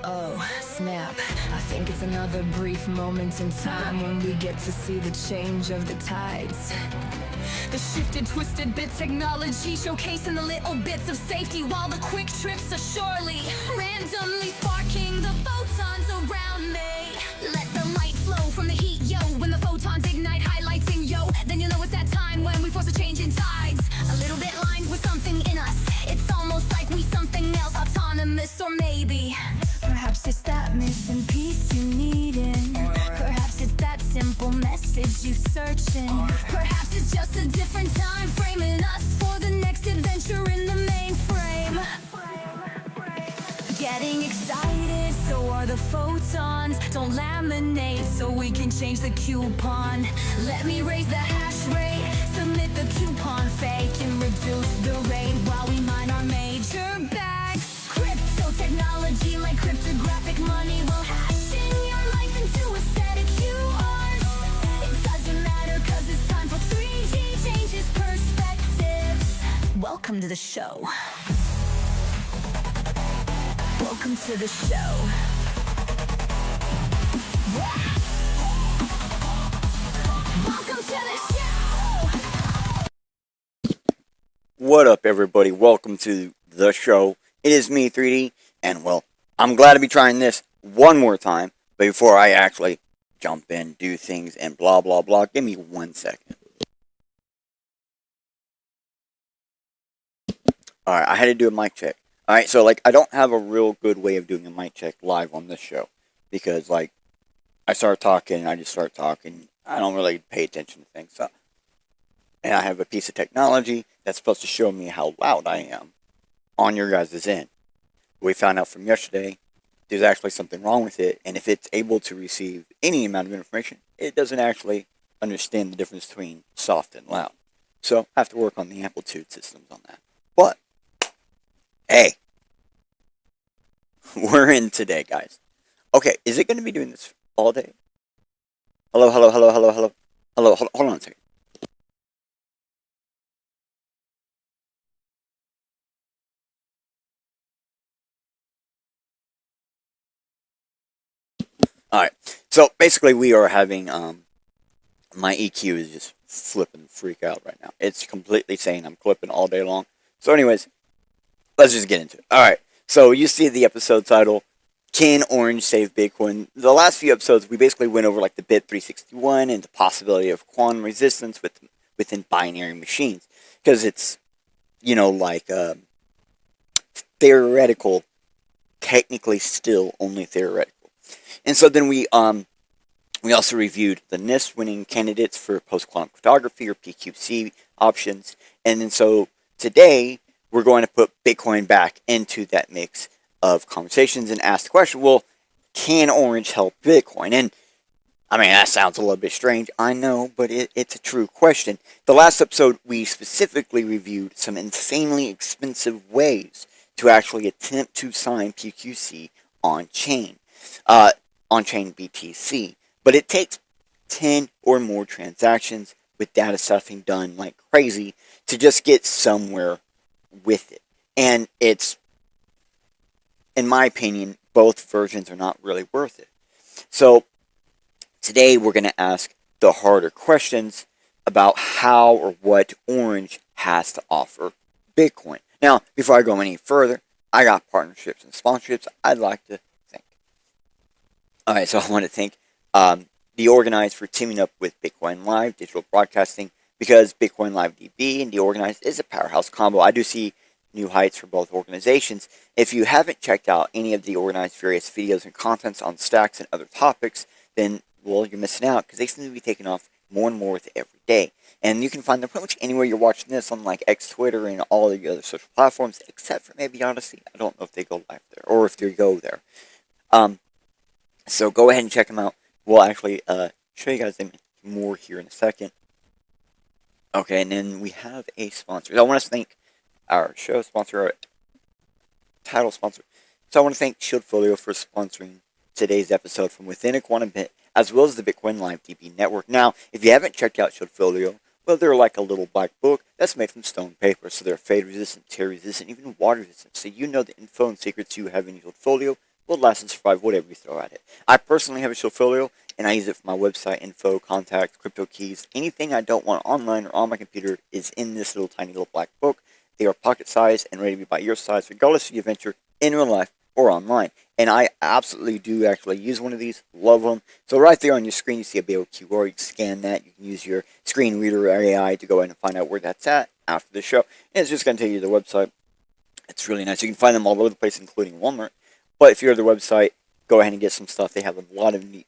Oh, snap. I think it's another brief moment in time when we get to see the change of the tides. The shifted, twisted bit technology showcasing the little bits of safety, while the quick trips are surely randomly sparking the photons around me. Let the light flow from the heat, yo. When the photons ignite, highlighting, yo, then you know it's that time when we force a change in tides. A little bit lined with something in us. It's almost like we something else, autonomous, or maybe perhaps it's that missing piece you needing. Perhaps it's that simple message you searching. Perhaps it's just a different time framing us for the next adventure in the mainframe. Getting excited, so are the photons. Don't laminate so we can change the coupon. Let me raise the hash rate, submit the coupon fake, and reduce the rate while we mine our major bags. Crypto technology like cryptographic money will hash in your life into a set of QRs. It doesn't matter cause it's time for 3D changes perspectives. Welcome to the show. Welcome to the show. Welcome to the show. What up, everybody? Welcome to the show. It is me, 3D, and well, I'm glad to be trying this one more time. But before I actually jump in, do things, and blah blah blah, give me 1 second. Alright, I had to do a mic check. Alright, so I don't have a real good way of doing a mic check live on this show. Because I start talking and I just start talking. I don't really pay attention to things. So. And I have a piece of technology that's supposed to show me how loud I am on your guys' end. We found out from yesterday there's actually something wrong with it. And if it's able to receive any amount of information, it doesn't actually understand the difference between soft and loud. So I have to work on the amplitude systems on that. But hey, we're in today, guys. Okay, is it going to be doing this all day? Hello. Hello, hold on a second. Alright, so basically we are having, my EQ is just flipping freak out right now. It's completely saying I'm clipping all day long. So anyways, let's just get into it. Alright, so you see the episode title, Can Orange Save Bitcoin? The last few episodes, we basically went over the bit 361 and the possibility of quantum resistance within binary machines. Because it's, theoretical, technically still only theoretical. And so then we also reviewed the NIST winning candidates for post-quantum cryptography, or PQC options. And then so today, we're going to put Bitcoin back into that mix of conversations and ask the question, well, can Orange help Bitcoin? And, that sounds a little bit strange, I know, but it's a true question. The last episode, we specifically reviewed some insanely expensive ways to actually attempt to sign PQC on-chain. On-chain BTC. But it takes 10 or more transactions with data stuffing done like crazy to just get somewhere with it. And it's, in my opinion, both versions are not really worth it. So today we're going to ask the harder questions about how or what Orange has to offer Bitcoin. Now, before I go any further, I got partnerships and sponsorships I'd like to thank. Alright, so I want to thank The Organized for teaming up with Bitcoin Live Digital Broadcasting, because Bitcoin Live DB and The Organized is a powerhouse combo. I do see new heights for both organizations. If you haven't checked out any of The Organized various videos and contents on stacks and other topics, then, well, you're missing out, because they seem to be taking off more and more with every day. And you can find them pretty much anywhere you're watching this, on X, Twitter, and all the other social platforms, except for maybe Odyssey. I don't know if they go live there, or if they go there. So go ahead and check them out. We'll actually show you guys more here in a second. Okay, and then we have a sponsor. I want to thank our show sponsor, our title sponsor. So I want to thank Shieldfolio for sponsoring today's episode from within a quantum bit, as well as the Bitcoin Live DB network. Now, if you haven't checked out Shieldfolio, well, they're like a little black book that's made from stone paper. So they're fade resistant, tear resistant, even water resistant. So you know the info and secrets you have in Shieldfolio will last and survive whatever you throw at it. I personally have a Showfolio, and I use it for my website info, contacts, crypto keys. Anything I don't want online or on my computer is in this little tiny little black book. They are pocket sized and ready to be by your size, regardless of your venture in real life or online. And I absolutely do actually use one of these. Love them. So right there on your screen, you see a little QR. You can scan that. You can use your screen reader or AI to go ahead and find out where that's at after the show. And it's just going to take you to the website. It's really nice. You can find them all over the place, including Walmart. But if you're at their website, go ahead and get some stuff. They have a lot of neat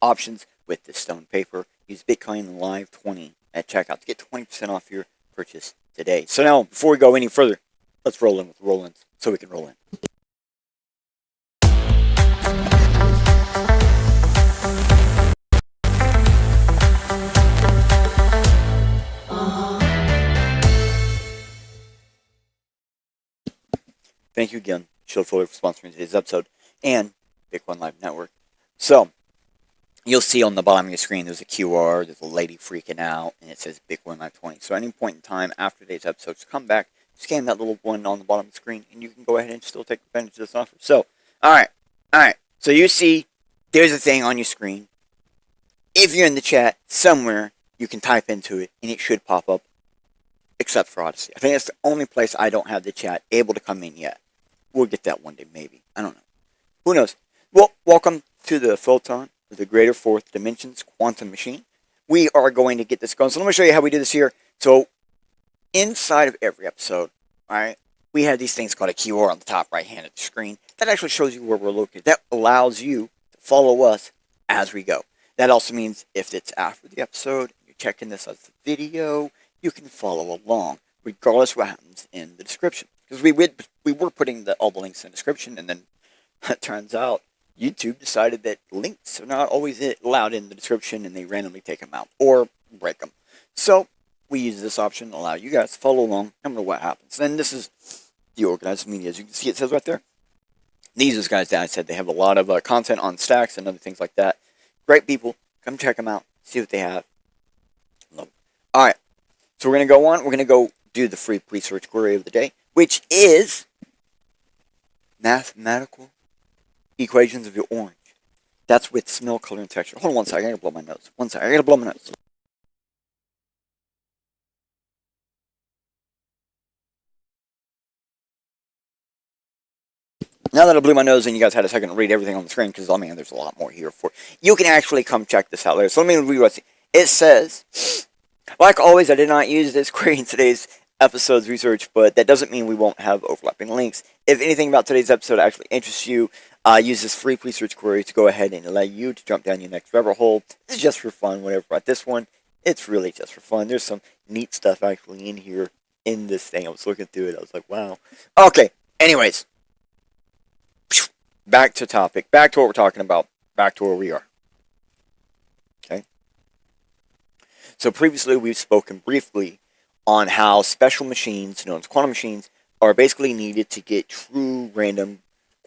options with this stone paper. Use Bitcoin Live 20 at checkout to get 20% off your purchase today. So now, before we go any further, let's roll in with roll-ins so we can roll in. Thank you again, Showfolio, for sponsoring today's episode, and Bitcoin Live Network. So, you'll see on the bottom of your screen, there's a QR, there's a lady freaking out, and it says Bitcoin Live 20. So, at any point in time after today's episode, just come back, scan that little one on the bottom of the screen, and you can go ahead and still take advantage of this offer. So, alright. So, you see, there's a thing on your screen. If you're in the chat somewhere, you can type into it, and it should pop up, except for Odyssey. I think that's the only place I don't have the chat able to come in yet. We'll get that one day, maybe. I don't know. Who knows? Well, welcome to the Photon, the Greater Fourth Dimensions Quantum Machine. We are going to get this going. So let me show you how we do this here. So inside of every episode, all right, we have these things called a QR on the top right hand of the screen. That actually shows you where we're located. That allows you to follow us as we go. That also means if it's after the episode, you're checking this as a video, you can follow along, regardless of what happens in the description. Because we were putting all the links in the description, and then it turns out YouTube decided that links are not always allowed in the description, and they randomly take them out or break them. So we use this option to allow you guys to follow along no matter what happens. And this is the organized media. As you can see, it says right there. These are guys that I said they have a lot of content on Stacks and other things like that. Great people. Come check them out. See what they have. Love them. All right. So we're going to go on. We're going to go do the free research query of the day, which is mathematical equations of your orange. That's with smell, color, and texture. Hold on one second. I got to blow my nose. One second. I got to blow my nose. Now that I blew my nose and you guys had a second to read everything on the screen, because, I mean, there's a lot more here for you can actually come check this out later. So let me read what it says. Like always, I did not use this query in today's episode's research, but that doesn't mean we won't have overlapping links. If anything about today's episode actually interests you, use this free research query to go ahead and allow you to jump down your next rabbit hole. This is just for fun, whatever. But this one, it's really just for fun. There's some neat stuff actually in here in this thing. I was looking through it. I was like, wow. Okay, anyways. Back to topic. Back to what we're talking about. Back to where we are. Okay. So previously we've spoken briefly on how special machines, known as quantum machines, are basically needed to get true random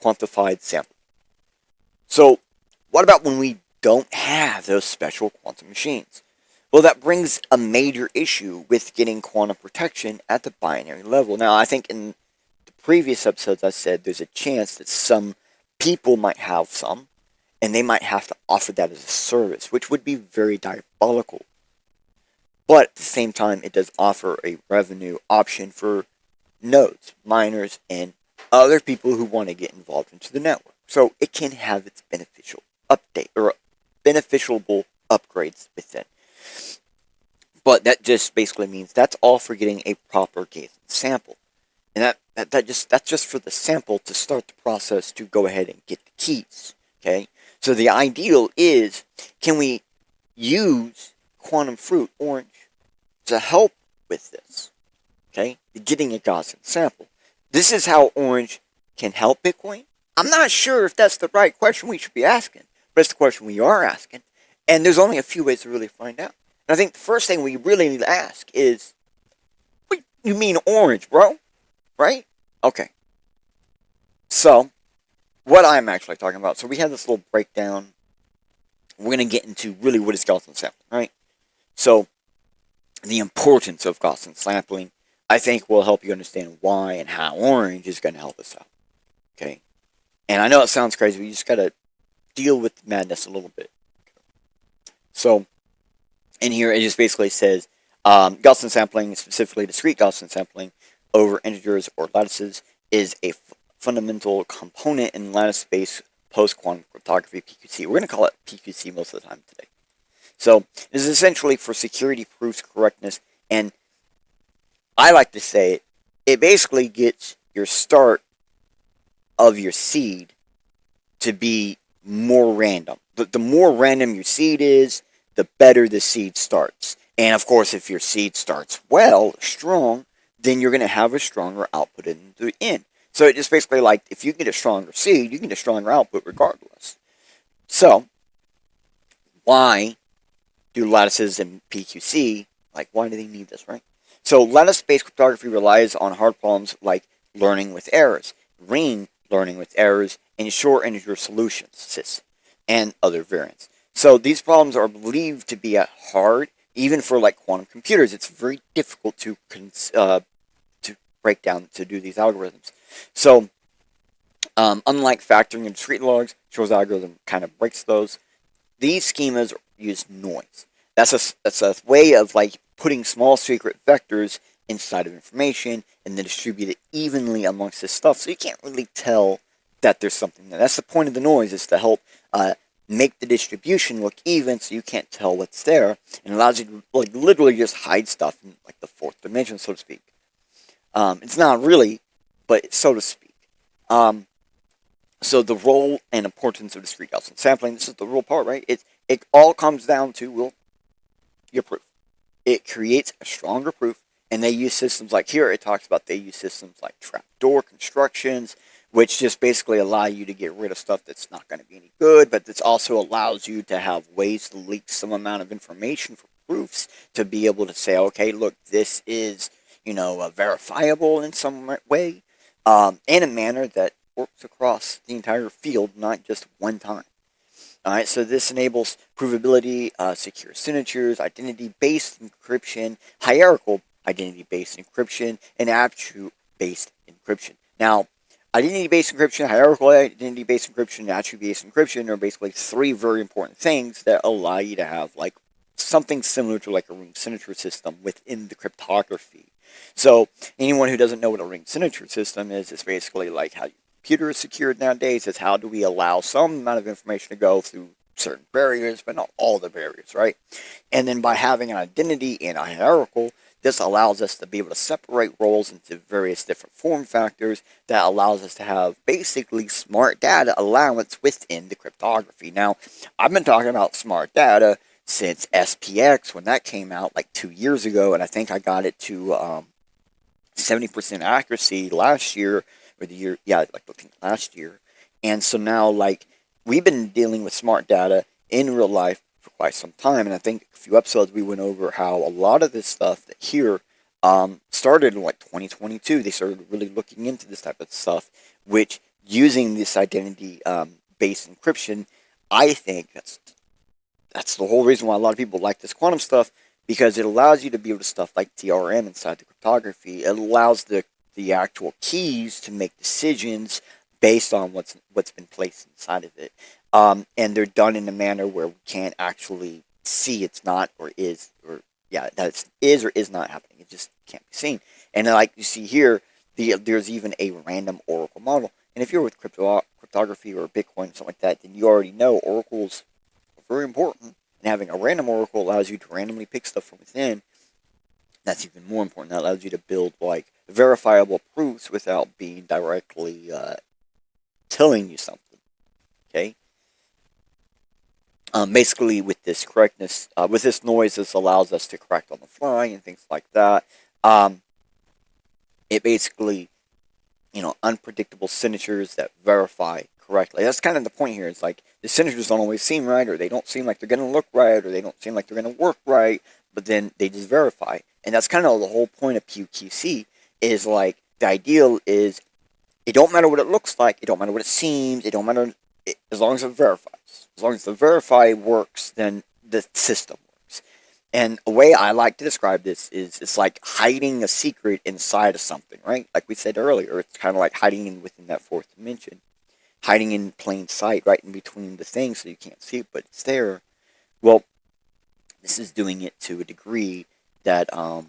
quantified samples. So what about when we don't have those special quantum machines? Well, that brings a major issue with getting quantum protection at the binary level. Now, I think in the previous episodes I said there's a chance that some people might have some, and they might have to offer that as a service, which would be very diabolical. But at the same time, it does offer a revenue option for nodes, miners, and other people who want to get involved into the network. So it can have its beneficial update or beneficial upgrades within. But that just basically means that's all for getting a propagated sample. And that's just for the sample to start the process to go ahead and get the keys. Okay? So the ideal is, can we use quantum fruit, orange, to help with this? Okay? Getting a Gaussian sample. This is how orange can help Bitcoin. I'm not sure if that's the right question we should be asking, but it's the question we are asking. And there's only a few ways to really find out. And I think the first thing we really need to ask is, what you mean orange, bro? Right? Okay. So, what I'm actually talking about. So we have this little breakdown. We're going to get into really what is Gaussian sampling, right? So, the importance of Gaussian sampling, I think, will help you understand why and how orange is going to help us out. Okay? And I know it sounds crazy, but you just got to deal with the madness a little bit. So, in here, it just basically says Gaussian sampling, specifically discrete Gaussian sampling over integers or lattices, is a fundamental component in lattice-based post-quantum cryptography, PQC. We're going to call it PQC most of the time today. So, it is essentially for security proofs, correctness, and I like to say it basically gets your start of your seed to be more random. The more random your seed is, the better the seed starts. And of course, if your seed starts well, strong, then you're going to have a stronger output in the end. So it just basically like, if you get a stronger seed, you get a stronger output regardless. So, why do lattices and PQC, like, why do they need this, right? So lattice-based cryptography relies on hard problems like learning with errors, ring learning with errors, and short integer solutions, SIS, and other variants. So these problems are believed to be hard, even for like quantum computers. It's very difficult to break down to do these algorithms. So unlike factoring and discrete logs, Shor's algorithm kind of breaks those. These schemas use noise. That's a way of like putting small secret vectors inside of information and then distribute it evenly amongst this stuff, so you can't really tell that there's something there. That's the point of the noise, is to help make the distribution look even, so you can't tell what's there, and allows you to like literally just hide stuff in like the fourth dimension, so to speak. It's not really, but so to speak. So the role and importance of discrete Gaussian sampling. This is the real part, right? It all comes down to your proof. It creates a stronger proof, and they use systems like here. It talks about they use systems like trapdoor constructions, which just basically allow you to get rid of stuff that's not going to be any good, but this also allows you to have ways to leak some amount of information for proofs to be able to say, okay, look, this is, verifiable in some way, in a manner that works across the entire field, not just one time. Alright, so this enables provability, secure signatures, identity-based encryption, hierarchical identity-based encryption, and attribute-based encryption. Now, identity-based encryption, hierarchical identity-based encryption, and attribute-based encryption are basically three very important things that allow you to have like something similar to like a ring signature system within the cryptography. So anyone who doesn't know what a ring signature system is, it's basically like how your computer is secured nowadays. It's how do we allow some amount of information to go through certain barriers, but not all the barriers, right? And then by having an identity and a hierarchical, this allows us to be able to separate roles into various different form factors that allows us to have basically smart data allowance within the cryptography. Now, I've been talking about smart data since SPX when that came out like 2 years ago, and I think I got it to 70% accuracy last year, or the year, yeah, like looking last year. And so now, like, we've been dealing with smart data in real life for quite some time, and I think a few episodes we went over how a lot of this stuff that here started in like 2022. They started really looking into this type of stuff, which using this identity based encryption, I think that's the whole reason why a lot of people like this quantum stuff, because it allows you to be able to stuff like DRM inside the cryptography. It allows the actual keys to make decisions based on what's been placed inside of it. And they're done in a manner where we can't actually see it's not or is, or that it is or is not happening. It just can't be seen. And like you see here, there's even a random oracle model. And if you're with cryptography or Bitcoin, something like that, then you already know oracles are very important. And having a random oracle allows you to randomly pick stuff from within. That's even more important. That allows you to build like verifiable proofs without being directly telling you something. Okay. Basically, with this correctness, with this noise, this allows us to correct on the fly and things like that. It basically, unpredictable signatures that verify correctly. That's kind of the point here. It's like the signatures don't always seem right, or they don't seem like they're going to look right, or they don't seem like they're going to work right, but then they just verify. And that's kind of the whole point of PQC, is like the ideal is it don't matter what it looks like, it don't matter what it seems, it don't matter, as long as it verifies. As long as the verify works, then the system works. And a way I like to describe this is it's like hiding a secret inside of something, right? Like we said earlier, it's kind of like hiding within that fourth dimension. hiding in plain sight right in between the things so you can't see it, but it's there. Well, this is doing it to a degree that I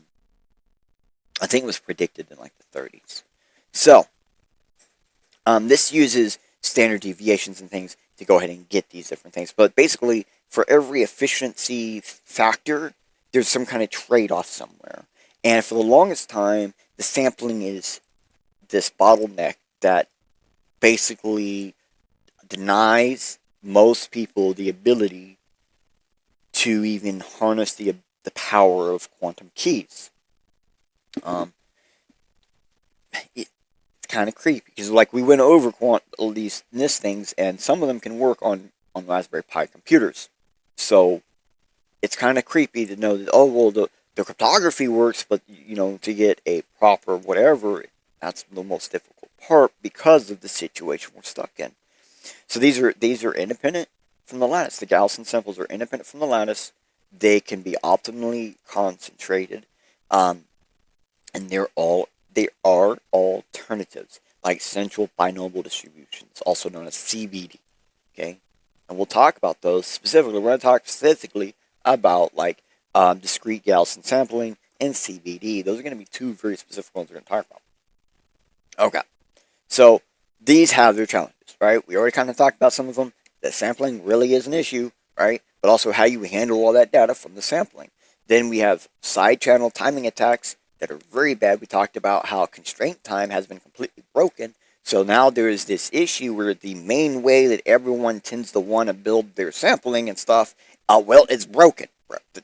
think was predicted in like the 30s. So, this uses standard deviations and things to go ahead and get these different things. But basically, for every efficiency factor, there's some kind of trade-off somewhere. And for the longest time, the sampling is this bottleneck that basically denies most people the ability to even harness the power of quantum keys. It's kind of creepy because, like, we went over all these NIST things, and some of them can work on Raspberry Pi computers. So it's kind of creepy to know that, oh, well, the cryptography works, but, you know, to get a proper whatever, that's the most difficult part because of the situation we're stuck in. So these are independent from the lattice. The Gaussian samples are independent from the lattice. They can be optimally concentrated, and they are alternatives, like central binominal distributions, also known as CBD. Okay, and we'll talk about those specifically. We're going to talk specifically about like discrete Gaussian sampling and CBD. Those are going to be two very specific ones we're going to talk about. Okay, so these have their challenges, right? We already kind of talked about some of them. The sampling really is an issue, right? But also how you handle all that data from the sampling. Then we have side channel timing attacks that are very bad. We talked about how constraint time has been completely broken. So now there is this issue where the main way that everyone tends to want to build their sampling and stuff, well, it's broken.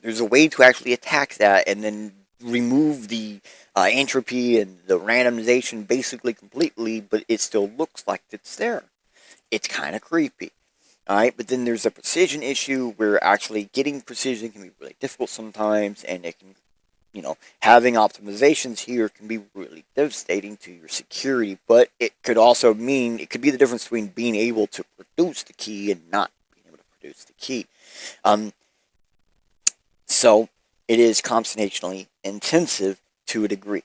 There's a way to actually attack that and then remove the entropy and the randomization basically completely, but it still looks like it's there. It's kind of creepy. Alright, but then there's a precision issue where actually getting precision can be really difficult sometimes, and it can, you know, having optimizations here can be really devastating to your security, but it could also mean, it could be the difference between being able to produce the key and not being able to produce the key. So it is computationally intensive to a degree.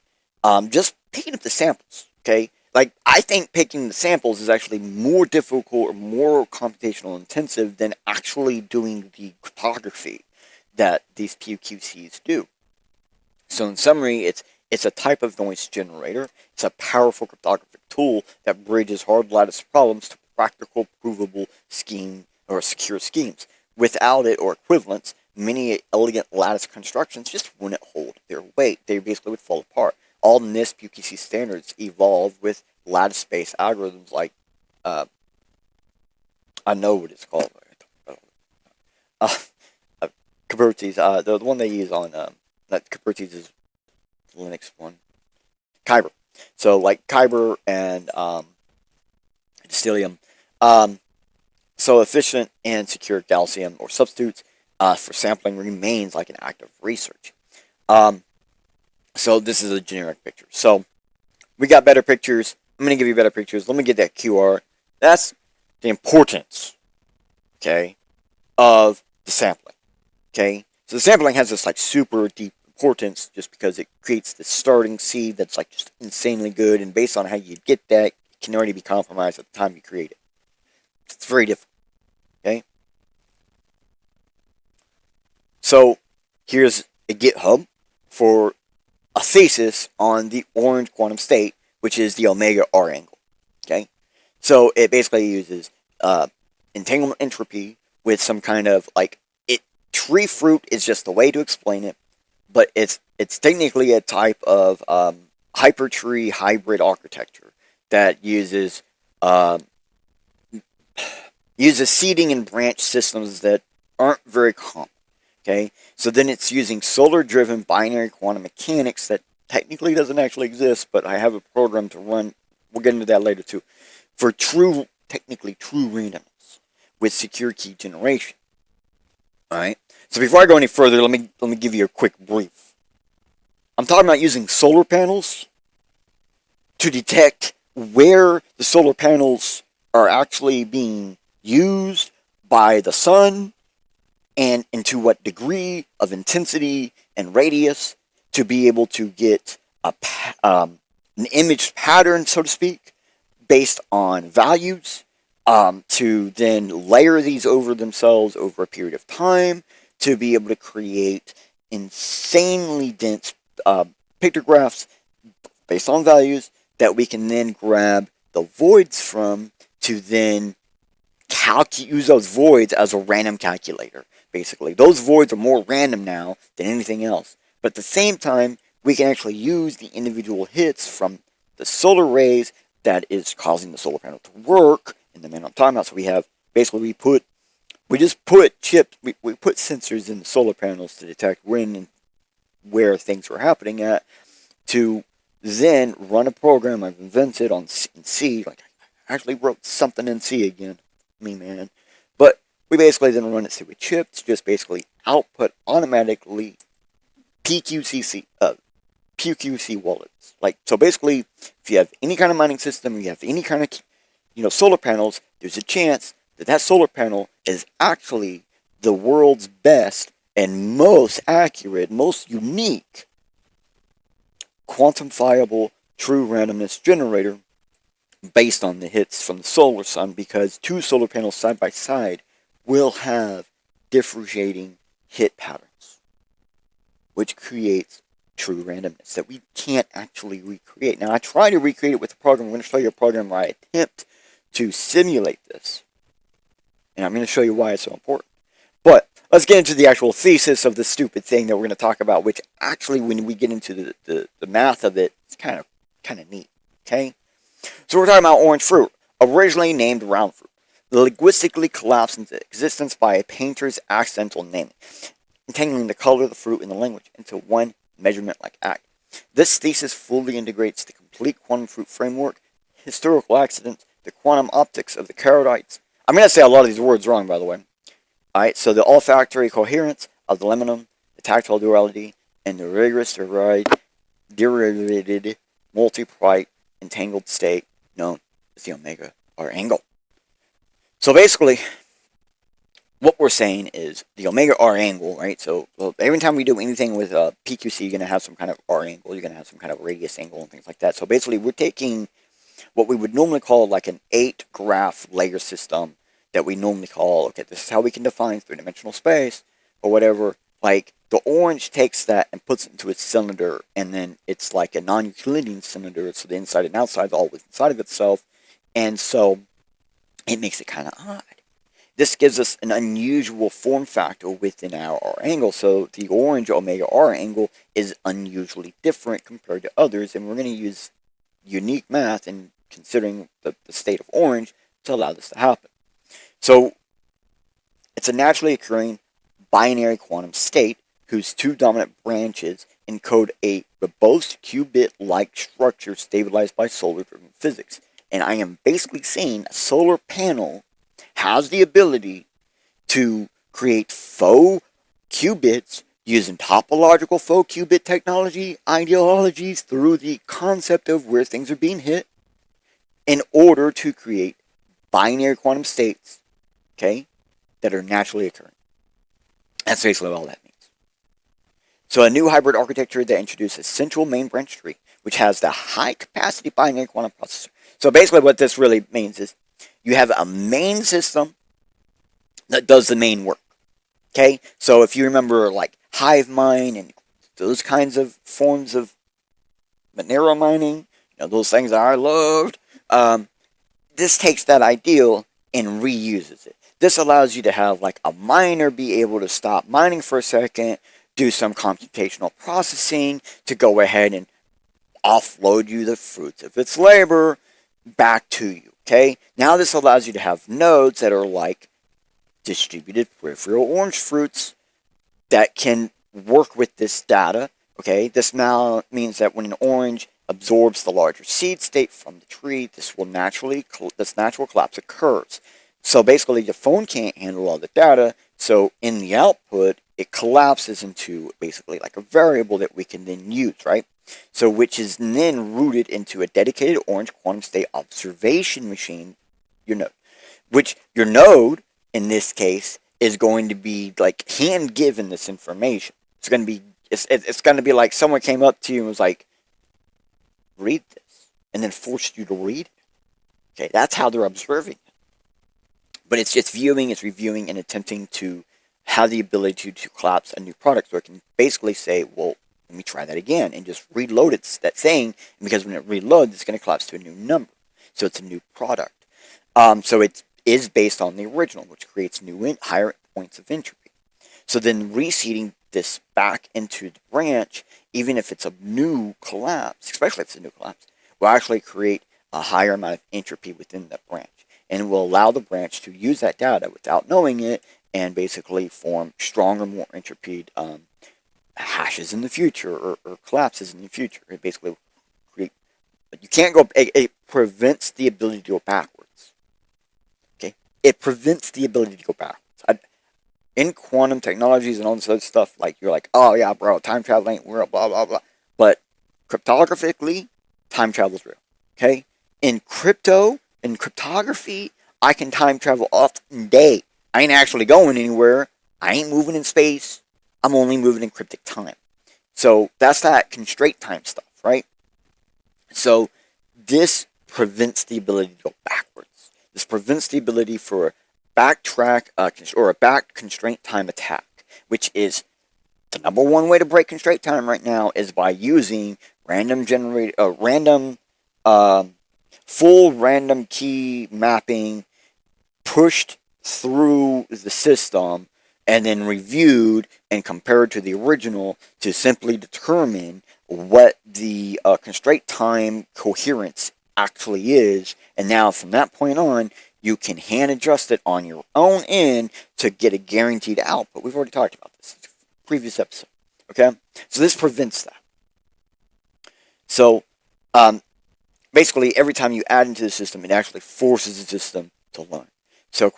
Just picking up the samples, okay? Like, I think picking the samples is actually more difficult or more computational intensive than actually doing the cryptography that these PQCs do. So in summary, it's a type of noise generator. It's a powerful cryptographic tool that bridges hard lattice problems to practical, provable scheme or secure schemes. Without it or equivalents, many elegant lattice constructions just wouldn't hold their weight. They basically would fall apart. All NIST PQC standards evolved with lattice-based algorithms like, I know what it's called. Kubernetes. The one they use on, that Kubernetes is Linux one. Kyber. So like Kyber and Stellium. So efficient and secure Gaussian or substitutes for sampling remains like an active research. So this is a generic picture. So we got better pictures. I'm going to give you better pictures. Let me get that QR. That's the importance, okay, of the sampling, okay? So the sampling has this like super deep importance just because it creates this starting seed that's like just insanely good, and based on how you get that, it can already be compromised at the time you create it. It's very difficult, okay? So here's a GitHub for a thesis on the orange quantum state, which is the omega R angle, okay? So it basically uses entanglement entropy with some kind of like, tree fruit is just the way to explain it, but it's technically a type of hypertree hybrid architecture that uses seeding and branch systems that aren't very common. Okay, so then it's using solar-driven binary quantum mechanics that technically doesn't actually exist, but I have a program to run. We'll get into that later too, for technically true randomness with secure key generation. All right. So before I go any further, let me give you a quick brief. I'm talking about using solar panels to detect where the solar panels are actually being used by the sun, and to what degree of intensity and radius to be able to get an image pattern, so to speak, based on values to then layer these over themselves over a period of time to be able to create insanely dense pictographs based on values that we can then grab the voids from to then use those voids as a random calculator. Basically, those voids are more random now than anything else. But at the same time, we can actually use the individual hits from the solar rays that is causing the solar panel to work in the minimum timeout. So we have basically we put chips, we put sensors in the solar panels to detect when and where things were happening at, to then run a program I've invented in C. Like, I actually wrote something in C again, me man. But we basically then run it through a chip to just basically output automatically PQC wallets. Like, so basically, if you have any kind of mining system, you have any kind of solar panels, there's a chance that that solar panel is actually the world's best and most accurate, most unique quantifiable true randomness generator based on the hits from the solar sun, because two solar panels side by side will have differentiating hit patterns, which creates true randomness that we can't actually recreate. Now, I try to recreate it with a program. I'm going to show you a program where I attempt to simulate this, and I'm going to show you why it's so important. But let's get into the actual thesis of the stupid thing that we're going to talk about, which actually, when we get into the math of it, it's kind of neat, okay? So we're talking about orange fruit, originally named round fruit, linguistically collapsed into existence by a painter's accidental naming, entangling the color of the fruit in the language into one measurement-like act. This thesis fully integrates the complete quantum fruit framework, historical accidents, the quantum optics of the Carodites. I'm going to say a lot of these words wrong, by the way. Alright, so the olfactory coherence of the lemon, the tactile duality, and the rigorous derivated multi-point entangled state known as the omega R angle. So basically, what we're saying is the omega R angle, right? So every time we do anything with PQC, you're going to have some kind of R angle, you're going to have some kind of radius angle and things like that. So basically, we're taking what we would normally call like an 8-graph layer system that we normally call, okay, this is how we can define three-dimensional space, or whatever. Like, the orange takes that and puts it into its cylinder, and then it's like a non-Euclidean cylinder, so the inside and outside is all inside of itself, and so it makes it kind of odd. This gives us an unusual form factor within our R angle, so the orange omega R angle is unusually different compared to others, and we're going to use unique math and considering the state of orange to allow this to happen. So, it's a naturally occurring binary quantum state whose two dominant branches encode a robust qubit-like structure stabilized by solar-driven physics. And I am basically saying a solar panel has the ability to create faux qubits using topological faux qubit technology ideologies through the concept of where things are being hit in order to create binary quantum states, okay, that are naturally occurring. That's basically all that means. So a new hybrid architecture that introduces a central main branch tree, which has the high-capacity binary quantum processor. So basically what this really means is you have a main system that does the main work, okay? So if you remember like hive mine and those kinds of forms of Monero mining, those things that I loved, this takes that ideal and reuses it. This allows you to have like a miner be able to stop mining for a second, do some computational processing to go ahead and offload you the fruits of its labor back to you, okay? Now this allows you to have nodes that are like distributed peripheral orange fruits that can work with this data, okay? This now means that when an orange absorbs the larger seed state from the tree, this natural collapse occurs. So basically, the phone can't handle all the data, so in the output, it collapses into basically like a variable that we can then use, right? So which is then rooted into a dedicated orange quantum state observation machine, your node. Which your node, in this case, is going to be like hand-given this information. It's going to be like someone came up to you and was like, read this, and then forced you to read it. Okay, that's how they're observing it. But it's just viewing, it's reviewing, and attempting to have the ability to collapse a new product. So it can basically say, well, let me try that again, and just reload that thing. And because when it reloads, it's going to collapse to a new number. So it's a new product. So it is based on the original, which creates new higher points of entropy. So then reseeding this back into the branch, even if it's a new collapse, especially if it's a new collapse, will actually create a higher amount of entropy within that branch. And will allow the branch to use that data without knowing it and basically form stronger, more entropied hashes in the future or collapses in the future. It basically create, you can't go, it prevents the ability to go backwards. Okay? It prevents the ability to go backwards. In quantum technologies and all this other stuff, like, you're like, oh yeah, bro, time travel ain't real, blah, blah, blah. But cryptographically, time travel is real. Okay? In cryptography, I can time travel all day. I ain't actually going anywhere. I ain't moving in space. I'm only moving in cryptic time. So that's that constraint time stuff, right? So this prevents the ability to go backwards. This prevents the ability for a backtrack or a back constraint time attack, which is the number one way to break constraint time right now is by using full random key mapping pushed through the system and then reviewed and compared to the original to simply determine what the constraint time coherence actually is. And now from that point on, you can hand adjust it on your own end to get a guaranteed output. We've already talked about this in the previous episode. Okay? So this prevents that. So basically, every time you add into the system, it actually forces the system to learn. So it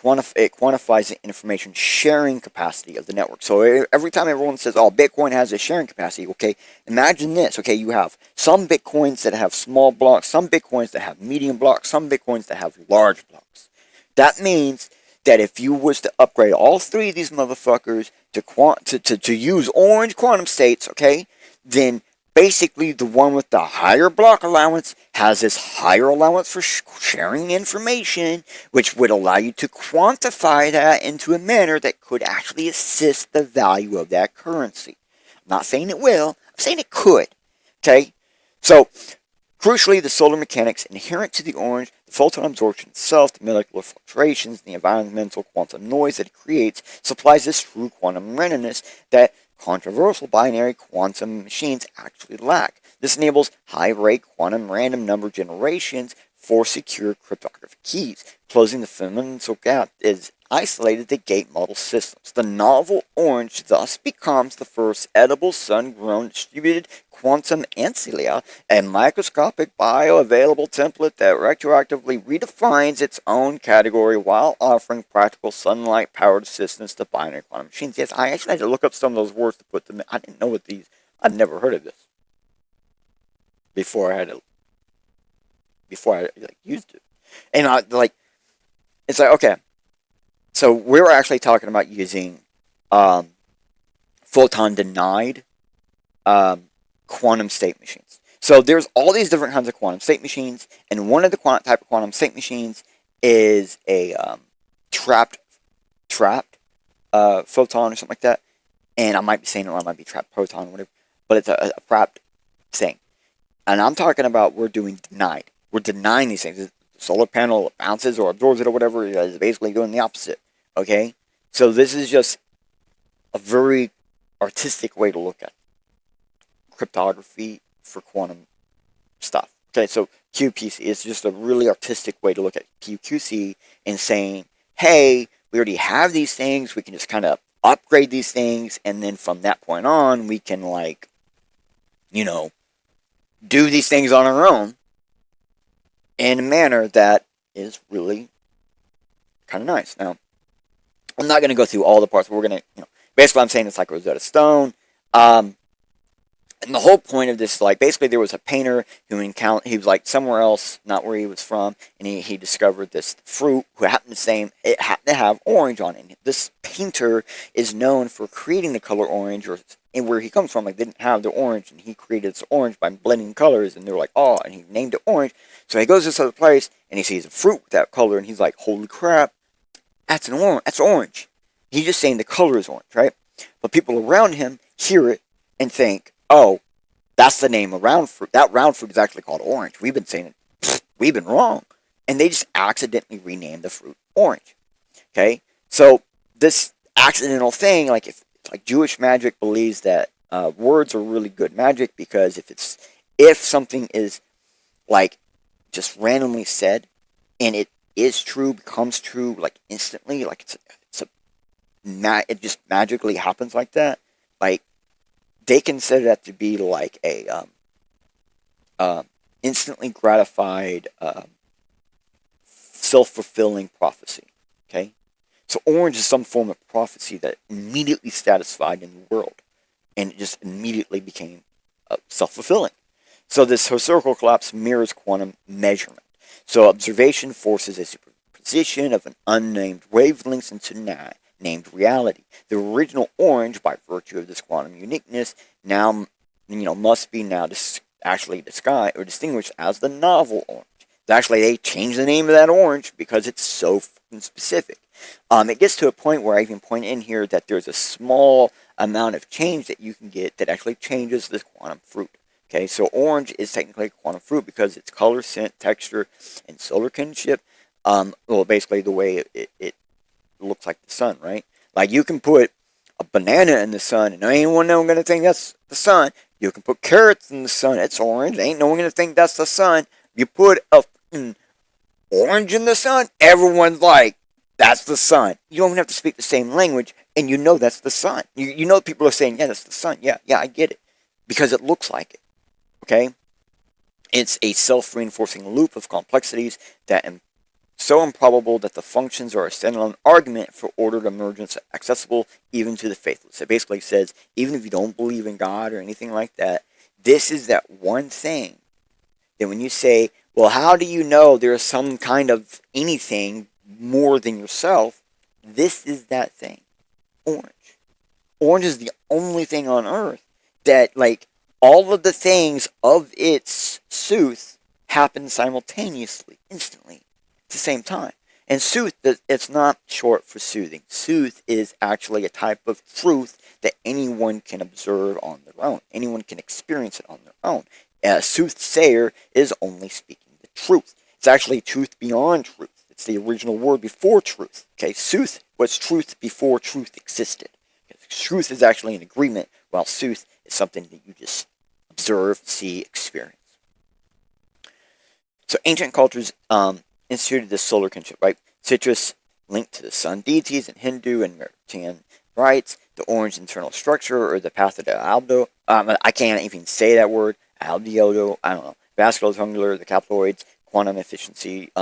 quantifies the information sharing capacity of the network. So every time everyone says, oh, Bitcoin has a sharing capacity, okay, imagine this. Okay, you have some Bitcoins that have small blocks, some Bitcoins that have medium blocks, some Bitcoins that have large blocks. That means that if you was to upgrade all three of these motherfuckers to use orange quantum states, okay, then basically the one with the higher block allowance has this higher allowance for sharing information, which would allow you to quantify that into a manner that could actually assist the value of that currency. I'm not saying it will, I'm saying it could. Okay? So, crucially, the solar mechanics inherent to the orange, the photon absorption itself, the molecular fluctuations, the environmental quantum noise that it creates, supplies this true quantum randomness that controversial binary quantum machines actually lack. This enables high-rate quantum random number generations for secure cryptographic keys. Closing the fundamental gap is isolated the gate model systems. The novel orange thus becomes the first edible sun-grown distributed quantum ancilia, a microscopic bioavailable template that retroactively redefines its own category while offering practical sunlight-powered assistance to binary quantum machines. Yes, I actually had to look up some of those words to put them in. I didn't know what these... I'd never heard of this before I used it. And it's like, okay, so we're actually talking about using photon-denied quantum state machines. So there's all these different kinds of quantum state machines, and one of the type of quantum state machines is a trapped photon or something like that. And I might be saying it wrong, it might be trapped proton or whatever, but it's a trapped thing. And I'm talking about we're doing denied. We're denying these things. The solar panel bounces or absorbs it or whatever. It's basically doing the opposite. Okay? So this is just a very artistic way to look at cryptography for quantum stuff. Okay, so QPC is just a really artistic way to look at QC and saying, hey, we already have these things. We can just kind of upgrade these things. And then from that point on, we can do these things on our own in a manner that is really kind of nice. Now, I'm not going to go through all the parts, but we're going to, basically I'm saying it's like Rosetta Stone. And the whole point of this, basically there was a painter who he was somewhere else, not where he was from, and he discovered this fruit it happened to have orange on it. And this painter is known for creating the color orange, and where he comes from, they didn't have the orange, and he created this orange by blending colors, and they were like, oh, and he named it orange. So he goes to this other place, and he sees a fruit with that color, and he's like, holy crap, That's that's orange. He's just saying the color is orange, right? But people around him hear it and think, oh, that's the name of round fruit. That round fruit is actually called orange. We've been saying it. We've been wrong. And they just accidentally renamed the fruit orange. Okay? So this accidental thing, like if like Jewish magic believes that words are really good magic, because if something is like just randomly said and it is true, becomes true like instantly, like it just magically happens like that. Like they consider that to be like a instantly gratified, self-fulfilling prophecy. Okay, so orange is some form of prophecy that immediately satisfied in the world, and it just immediately became self-fulfilling. So this historical collapse mirrors quantum measurement. So observation forces a superposition of an unnamed wavelengths into named reality. The original orange, by virtue of this quantum uniqueness, now must be now actually distinguished as the novel orange. Actually, they changed the name of that orange because it's so specific. It gets to a point where I even point in here that there's a small amount of change that you can get that actually changes this quantum fruit. Okay, so orange is technically a quantum fruit because its color, scent, texture, and solar kinship. Well, basically the way it looks like the sun, right? Like you can put a banana in the sun, and ain't no one going to think that's the sun. You can put carrots in the sun, it's orange. Ain't no one going to think that's the sun. You put a orange in the sun, everyone's like, that's the sun. You don't even have to speak the same language, and you know that's the sun. You know people are saying, yeah, that's the sun. Yeah, I get it. Because it looks like it. Okay? It's a self-reinforcing loop of complexities that are so improbable that the functions are a standalone argument for ordered emergence accessible even to the faithless. It basically says, even if you don't believe in God or anything like that, this is that one thing that when you say, well, how do you know there's some kind of anything more than yourself? This is that thing. Orange. Orange is the only thing on earth that, like, all of the things of its sooth happen simultaneously, instantly, at the same time. And sooth, it's not short for soothing. Sooth is actually a type of truth that anyone can observe on their own. Anyone can experience it on their own. A soothsayer is only speaking the truth. It's actually truth beyond truth. It's the original word before truth. Okay, sooth was truth before truth existed. Truth is actually an agreement, while sooth is something that you just observe, see, experience. So ancient cultures instituted this solar kinship, right? Citrus linked to the sun deities in Hindu and Mauritian rites. The orange internal structure, or the path of the aldo. I can't even say that word. Aldeodo. I don't know. Vascular, tubular, the capilloids, quantum efficiency.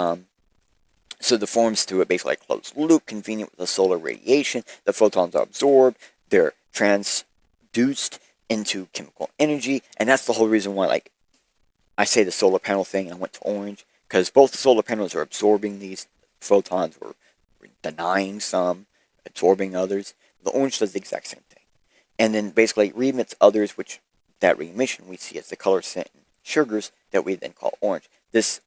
So the forms to it basically like closed loop, convenient with the solar radiation. The photons are absorbed. They're transduced into chemical energy, and that's the whole reason why, like, I say the solar panel thing, I went to orange, because both the solar panels are absorbing these photons, or denying some, absorbing others. The orange does the exact same thing. And then basically re-emits others, which that re-emission we see as the color, scent, and sugars that we then call orange. This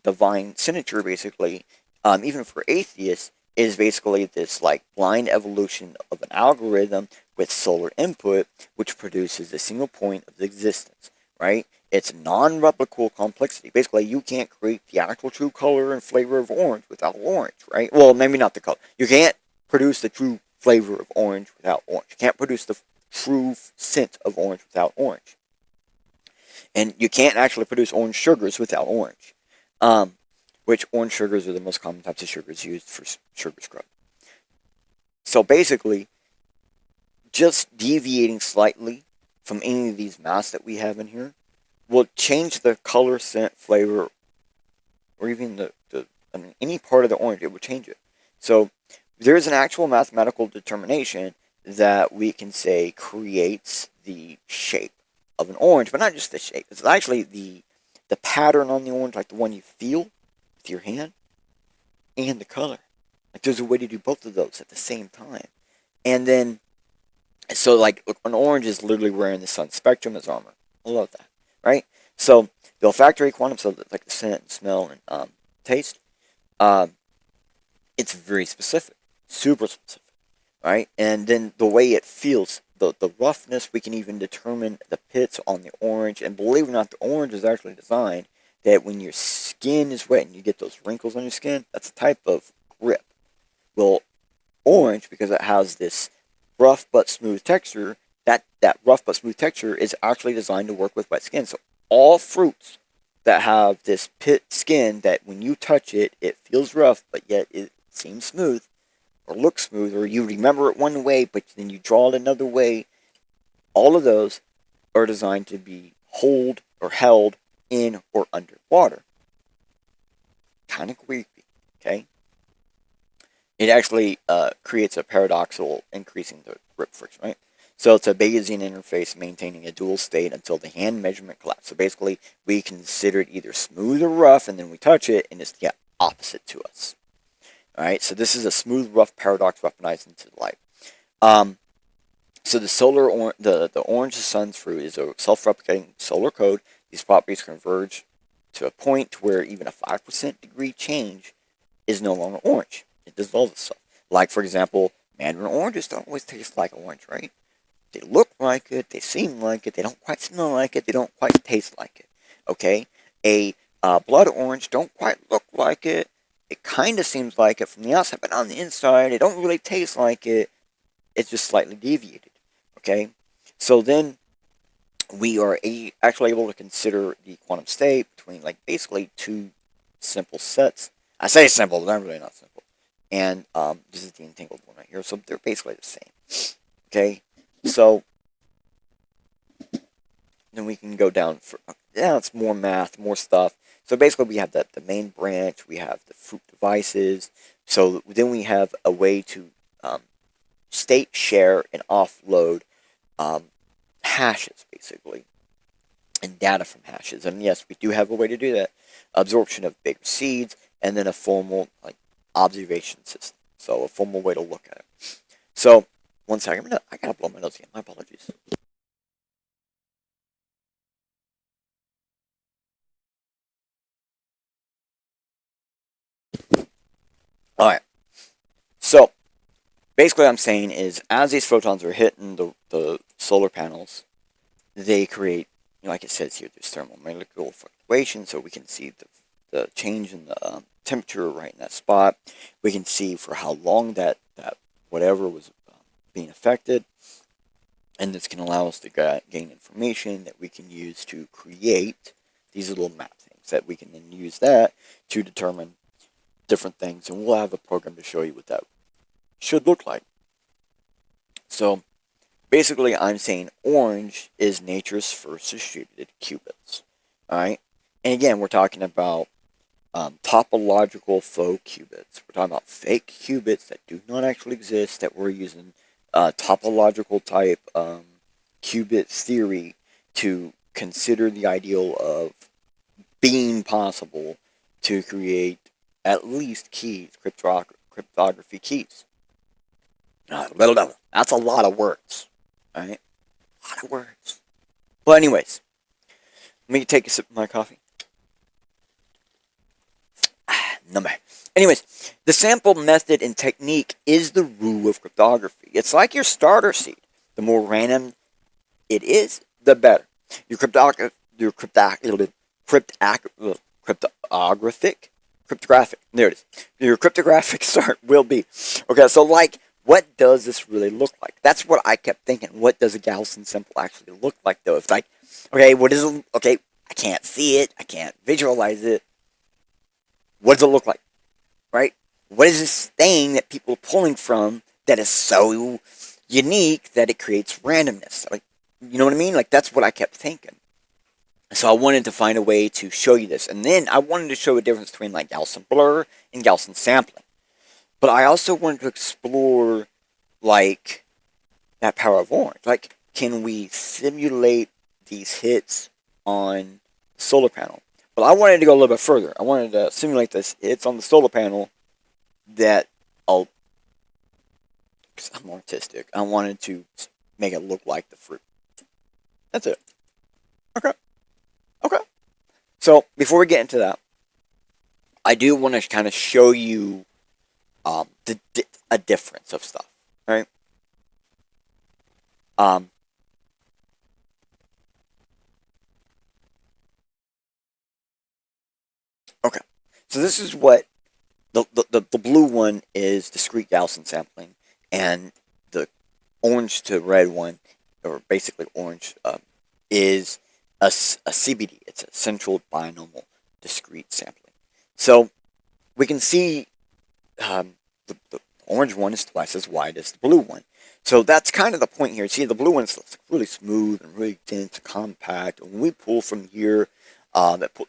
divine signature, basically, even for atheists, is basically this like blind evolution of an algorithm with solar input, which produces a single point of existence, right? It's non-replicable complexity. Basically, you can't create the actual true color and flavor of orange without orange, right? Well, maybe not the color. You can't produce the true flavor of orange without orange. You can't produce the true scent of orange without orange. And you can't actually produce orange sugars without orange. Which orange sugars are the most common types of sugars used for sugar scrub. So basically, just deviating slightly from any of these masks that we have in here will change the color, scent, flavor, or even any part of the orange. It will change it. So there is an actual mathematical determination that we can say creates the shape of an orange, but not just the shape. It's actually the pattern on the orange, like the one you feel with your hand, and the color. Like there's a way to do both of those at the same time. And then, so like an orange is literally wearing the sun spectrum as armor. I love that, right? So the olfactory quantum, so like the scent, and smell, and taste, it's very specific. super specific, right? And then the way it feels, the roughness, we can even determine the pits on the orange. And believe it or not, the orange is actually designed that when your skin is wet and you get those wrinkles on your skin, that's a type of grip. Well, orange, because it has this rough but smooth texture, that rough but smooth texture is actually designed to work with wet skin. So all fruits that have this pit skin that when you touch it, it feels rough, but yet it seems smooth or looks smooth, or you remember it one way, but then you draw it another way. All of those are designed to be held in or under water. Kind of creepy, okay? It actually creates a paradoxical increasing the grip friction, right? So it's a Bayesian interface maintaining a dual state until the hand measurement collapse. So basically, we consider it either smooth or rough, and then we touch it, and it's the opposite to us. All right, so this is a smooth, rough paradox weaponized into light. So the orange sun's fruit is a self-replicating solar code. These properties converge to a point where even a 5% degree change is no longer orange. It dissolves itself. Like, for example, mandarin oranges don't always taste like orange, right? They look like it, they seem like it, they don't quite smell like it, they don't quite taste like it. Okay? A blood orange don't quite look like it. It kind of seems like it from the outside, but on the inside, it don't really taste like it. It's just slightly deviated. Okay? So then we are actually able to consider the quantum state between, like, basically two simple sets. I say simple, but they're really not simple. And this is the entangled one right here. So they're basically the same. Okay? So then we can go down for, it's more math, more stuff. So basically we have the main branch, we have the fruit devices. So then we have a way to state, share, and offload hashes, basically, and data from hashes. And yes, we do have a way to do that. Absorption of bigger seeds, and then a formal observation system. So a formal way to look at it. So, one second, I gotta blow my nose again. My apologies. Alright. So, basically what I'm saying is, as these photons are hitting the solar panels, they create, like it says here, there's thermomolecular fluctuation, so we can see the change in the temperature right in that spot. We can see for how long that whatever was being affected, and this can allow us to gain information that we can use to create these little map things that we can then use that to determine different things, and we'll have a program to show you what that should look like. So basically I'm saying orange is nature's first distributed qubits. Alright? And again, we're talking about topological faux qubits. We're talking about fake qubits that do not actually exist, that we're using topological type qubit theory to consider the ideal of being possible to create at least keys, cryptography keys. That's a lot of words, right? A lot of words. Well, anyways, let me take a sip of my coffee. Number. Anyways, the sample method and technique is the root of cryptography. It's like your starter seed. The more random it is, the better. Your cryptographic, there it is. Your cryptographic start will be. Okay, so like, what does this really look like? That's what I kept thinking. What does a Gaussian symbol actually look like, though? It's like, okay, what is it? Okay, I can't see it. I can't visualize it. What does it look like? Right? What is this thing that people are pulling from that is so unique that it creates randomness? Like, you know what I mean? Like, that's what I kept thinking. So I wanted to find a way to show you this. And then I wanted to show a difference between like Gaussian blur and Gaussian sampling. But I also wanted to explore like that power of orange. Like, can we simulate these hits on the solar panel? But I wanted to go a little bit further. I wanted to simulate this hits on the solar panel that because I'm artistic, I wanted to make it look like the fruit. That's it. Okay. Okay. So, before we get into that, I do want to kind of show you a difference of stuff, right? Um, okay, so this is what the blue one is discrete Gaussian sampling, and the orange to red one, or basically orange, is a CBD. It's a central binomial discrete sampling. So we can see the orange one is twice as wide as the blue one. So that's kind of the point here. See, the blue one is really smooth and really dense and compact. And when we pull from here,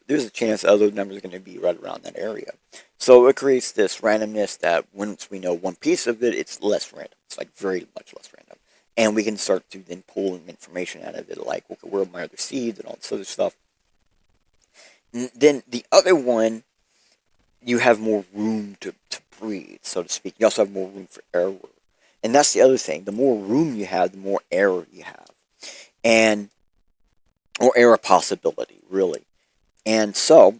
there's a chance other numbers are going to be right around that area. So it creates this randomness that once we know one piece of it, it's less random. It's like very much less random. And we can start to then pull information out of it, like, okay, where are my other seeds and all this other stuff. And then the other one, you have more room to breathe, so to speak. You also have more room for error. And that's the other thing. The more room you have, the more error you have. And, or error possibility, really. And so,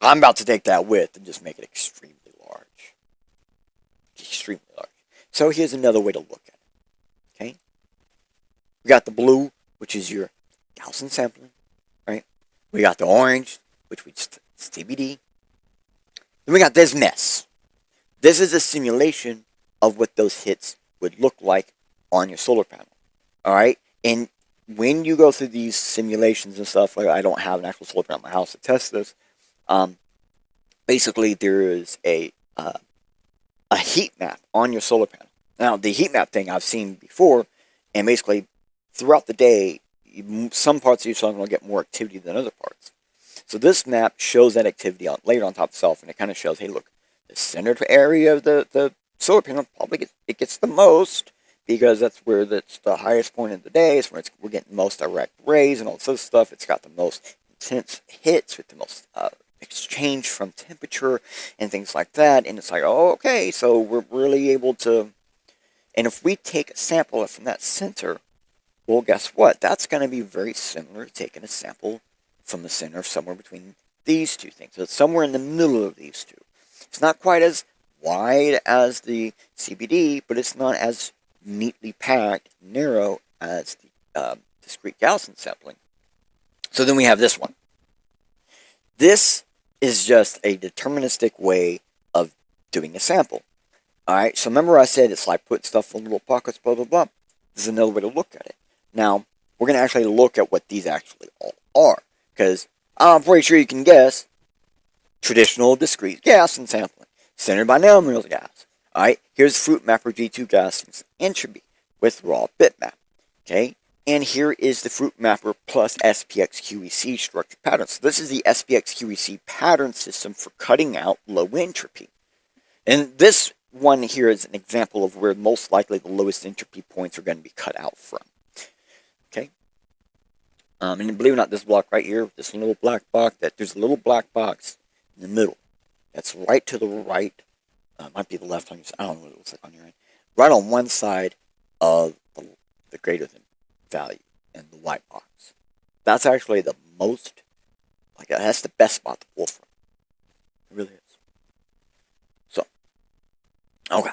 I'm about to take that width and just make it extremely large. Extremely large. So here's another way to look at it. Okay? We got the blue, which is your Gaussian sampling, right? We got the orange, which is TBD. Then we got this mess. This is a simulation of what those hits would look like on your solar panel. Alright? And when you go through these simulations and stuff, like I don't have an actual solar panel in my house to test this. Basically, there is a heat map on your solar panel. Now, the heat map thing I've seen before, and basically throughout the day, some parts of your solar panel get more activity than other parts. So this map shows that activity layered on top of itself, and it kind of shows, hey, look, the center area of the solar panel probably gets the most, because that's where that's the highest point of the day. It's where we're getting most direct rays and all this other stuff. It's got the most intense hits with the most exchange from temperature and things like that. And it's like, oh, okay, so we're really able to. And if we take a sample from that center, well, guess what? That's going to be very similar to taking a sample from the center of somewhere between these two things. So it's somewhere in the middle of these two. It's not quite as wide as the CBD, but it's not as neatly packed, narrow as the discrete Gaussian sampling. So then we have this one. This is just a deterministic way of doing a sample. Alright, so remember I said it's like putting stuff in little pockets, blah, blah, blah. This is another way to look at it. Now, we're going to actually look at what these actually all are. Because I'm pretty sure you can guess. Traditional discrete Gaussian sampling. Standard binomial gas. Alright, here's fruit mapper G2 Gaussian entropy with raw bitmap. Okay, and here is the fruit mapper plus SPX QEC structured pattern. So this is the SPX QEC pattern system for cutting out low entropy. And this one here is an example of where most likely the lowest entropy points are going to be cut out from. Okay, and believe it or not, this block right here, this little black box, there's a little black box in the middle. That's right to the right. Might be the left on your side. I don't know what it looks like on your end. Right on one side of the greater than value in the white box. That's actually the most, like, that's the best spot to pull from. It really is. So, okay.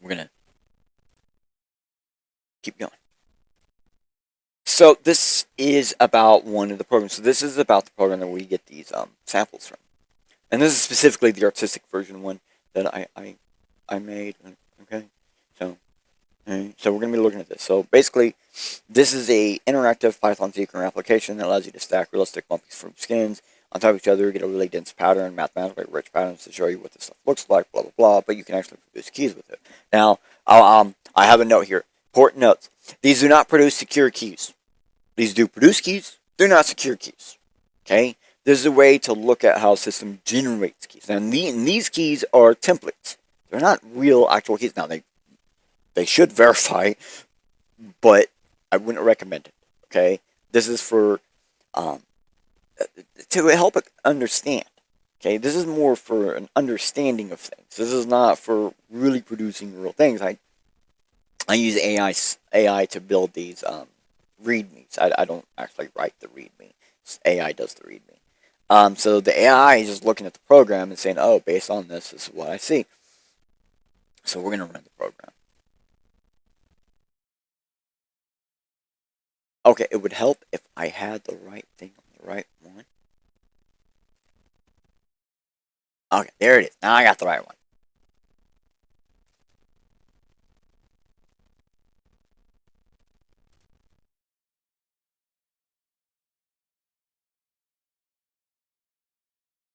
We're going to keep going. So this is about one of the programs. So this is about the program that we get these samples from. And this is specifically the artistic version one that I made. Okay, so we're going to be looking at this. So basically, this is a interactive Python sequencer application that allows you to stack realistic multi-fruit skins on top of each other, get a really dense pattern, mathematically rich patterns to show you what this stuff looks like, blah, blah, blah, but you can actually produce keys with it. Now, I have a note here. Important notes. These do not produce secure keys. These do produce keys. They're not secure keys. Okay? This is a way to look at how a system generates keys. Now, these keys are templates. They're not real actual keys. Now, they should verify, but I wouldn't recommend it. Okay? This is for to help it understand. Okay? This is more for an understanding of things. This is not for really producing real things. I use AI to build these readmes. I don't actually write the readme. AI does the readme. So the AI is just looking at the program and saying, oh, based on this is what I see. So we're going to run the program. Okay, it would help if I had the right thing on the right one. Okay, there it is. Now I got the right one.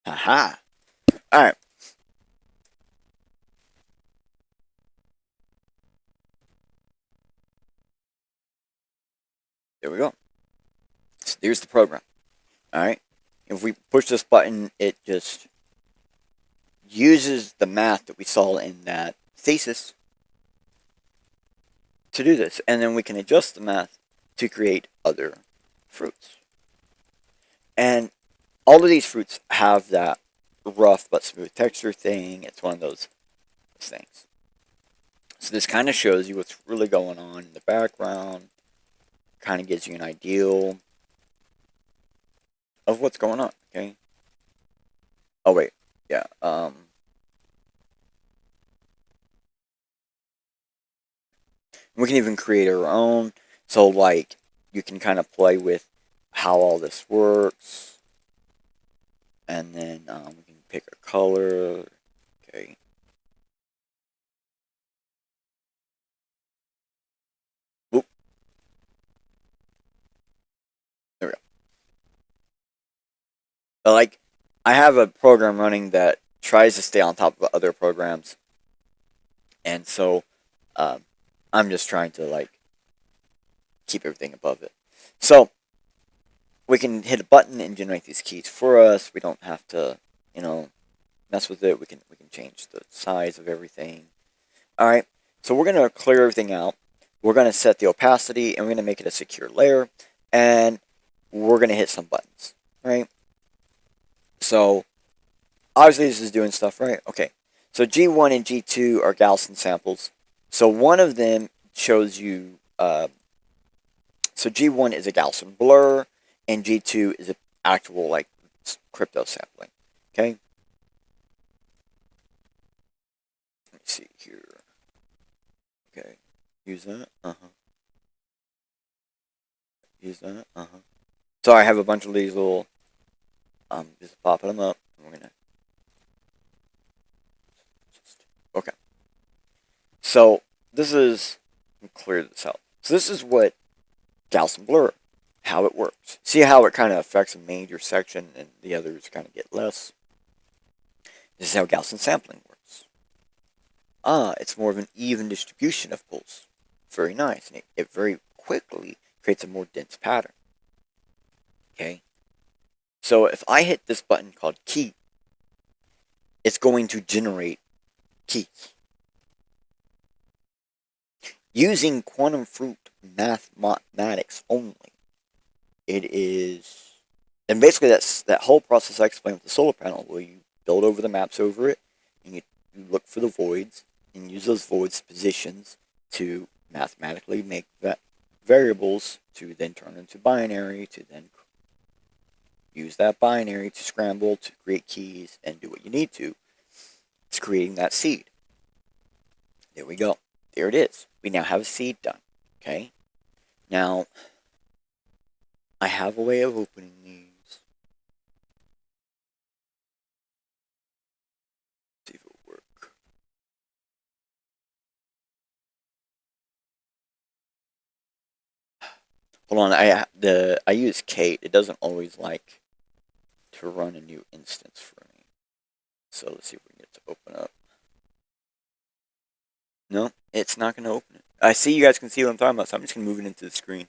Haha. Alright. There we go. So there's the program. Alright. If we push this button, it just uses the math that we saw in that thesis to do this. And then we can adjust the math to create other fruits. And all of these fruits have that rough but smooth texture thing. It's one of those things. So this kind of shows you what's really going on in the background. Kind of gives you an idea of what's going on, okay? Oh, wait. Yeah, we can even create our own. So, like, you can kind of play with how all this works. And then we can pick a color. Okay. Oop. There we go. But, like, I have a program running that tries to stay on top of other programs. And so, I'm just trying to, like, keep everything above it. So, we can hit a button and generate these keys for us. We don't have to, mess with it. We can change the size of everything. All right. So we're gonna clear everything out. We're gonna set the opacity, and we're gonna make it a secure layer, and we're gonna hit some buttons. Right. So obviously this is doing stuff, right? Okay. So G1 and G2 are Gaussian samples. So one of them shows you. So G1 is a Gaussian blur, and G2 is an actual, like, crypto sampling. Okay? Let me see here. Okay. Use that. Use that. So I have a bunch of these little, just popping them up. We're gonna, okay. So this is, let me clear this out. So this is what Gaussian blur, how it works. See how it kind of affects a major section and the others kind of get less? This is how Gaussian sampling works. It's more of an even distribution of pulls. Very nice. And it very quickly creates a more dense pattern. Okay? So if I hit this button called key, it's going to generate keys. Using quantum fruit mathematics only. It is, and basically that's that whole process I explained with the solar panel, where you build over the maps over it, and you look for the voids, and use those voids positions to mathematically make that variables to then turn into binary, to then use that binary to scramble to create keys and do what you need to. It's creating that seed. There we go. There it is. We now have a seed done. Okay? Now, I have a way of opening these. See if it'll work. Hold on, I use Kate. It doesn't always like to run a new instance for me. So let's see if we can get it to open up. No, it's not going to open it. I see you guys can see what I'm talking about, so I'm just going to move it into the screen.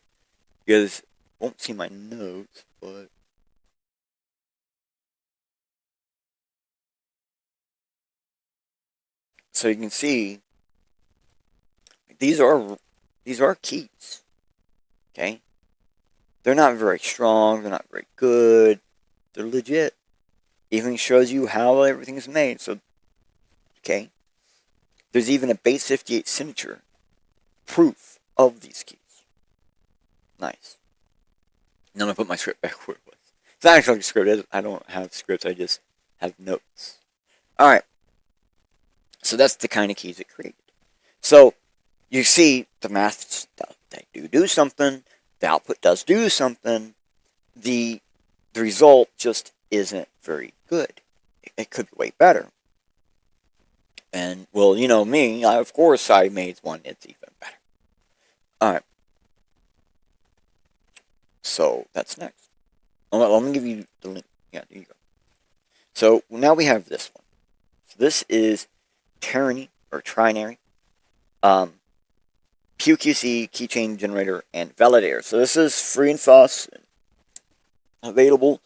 You guys won't see my notes, but... So you can see, these are keys. Okay? They're not very strong, they're not very good, they're legit. Even shows you how everything is made, so, okay? There's even a base 58 signature proof of these keys. Nice. Now I'm going to put my script back where it was. It's not actually scripted. I don't have scripts. I just have notes. All right. So that's the kind of keys it created. So you see the math stuff. They do something. The output does do something. The result just isn't very good. It could be way better. And, well, you know me, of course I made one that's even better. Alright. So, that's next. Let me give you the link. Yeah, there you go. So, now we have this one. So, this is Tyranny, or Trinary. PQC, Keychain Generator, and Validator. So, this is free and fast. Available.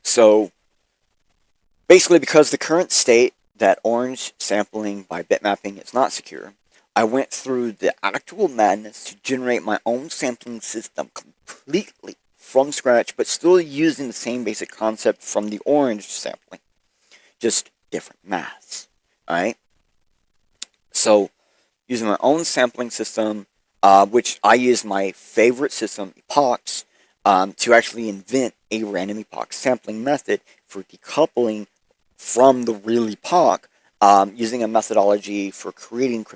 So, basically, because the current state that orange sampling by bitmapping is not secure, I went through the actual madness to generate my own sampling system completely from scratch, but still using the same basic concept from the orange sampling, just different maths. Alright? So, using my own sampling system, which I use my favorite system, epochs, to actually invent a random epoch sampling method for decoupling from the real epoch, using a methodology for creating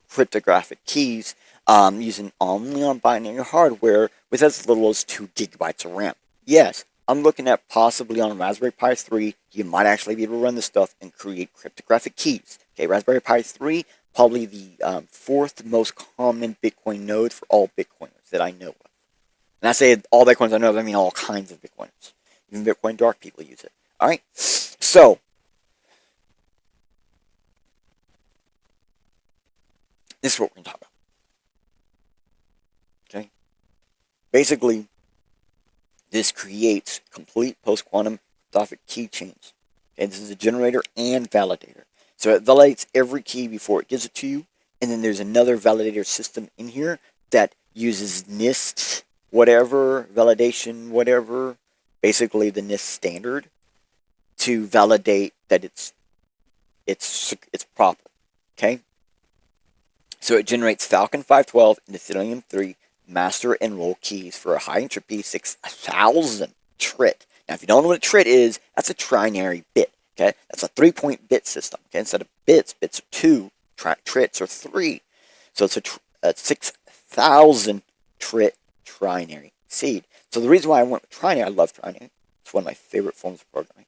cryptographic keys, using only on binary hardware with as little as 2 gigabytes of RAM. Yes, I'm looking at possibly on Raspberry Pi 3, you might actually be able to run this stuff and create cryptographic keys. Okay, Raspberry Pi 3, probably the 4th most common Bitcoin node for all Bitcoiners that I know of. And I say all Bitcoiners I know of, I mean all kinds of Bitcoiners. Even Bitcoin dark people use it. Alright? So, this is what we're going to talk about. Okay? Basically, this creates complete post-quantum cryptographic keychains. Okay? This is a generator and validator. So it validates every key before it gives it to you. And then there's another validator system in here that uses NIST, whatever, validation, whatever, basically the NIST standard, to validate that it's proper. Okay? So it generates Falcon 512 and Ethereum 3 master and roll keys for a high entropy 6,000 trit. Now, if you don't know what a trit is, that's a trinary bit. Okay, that's a 3-point bit system. Okay, instead of bits are 2, trits are 3. So it's a 6,000 trit trinary seed. So the reason why I went with trinary, I love trinary. It's one of my favorite forms of programming.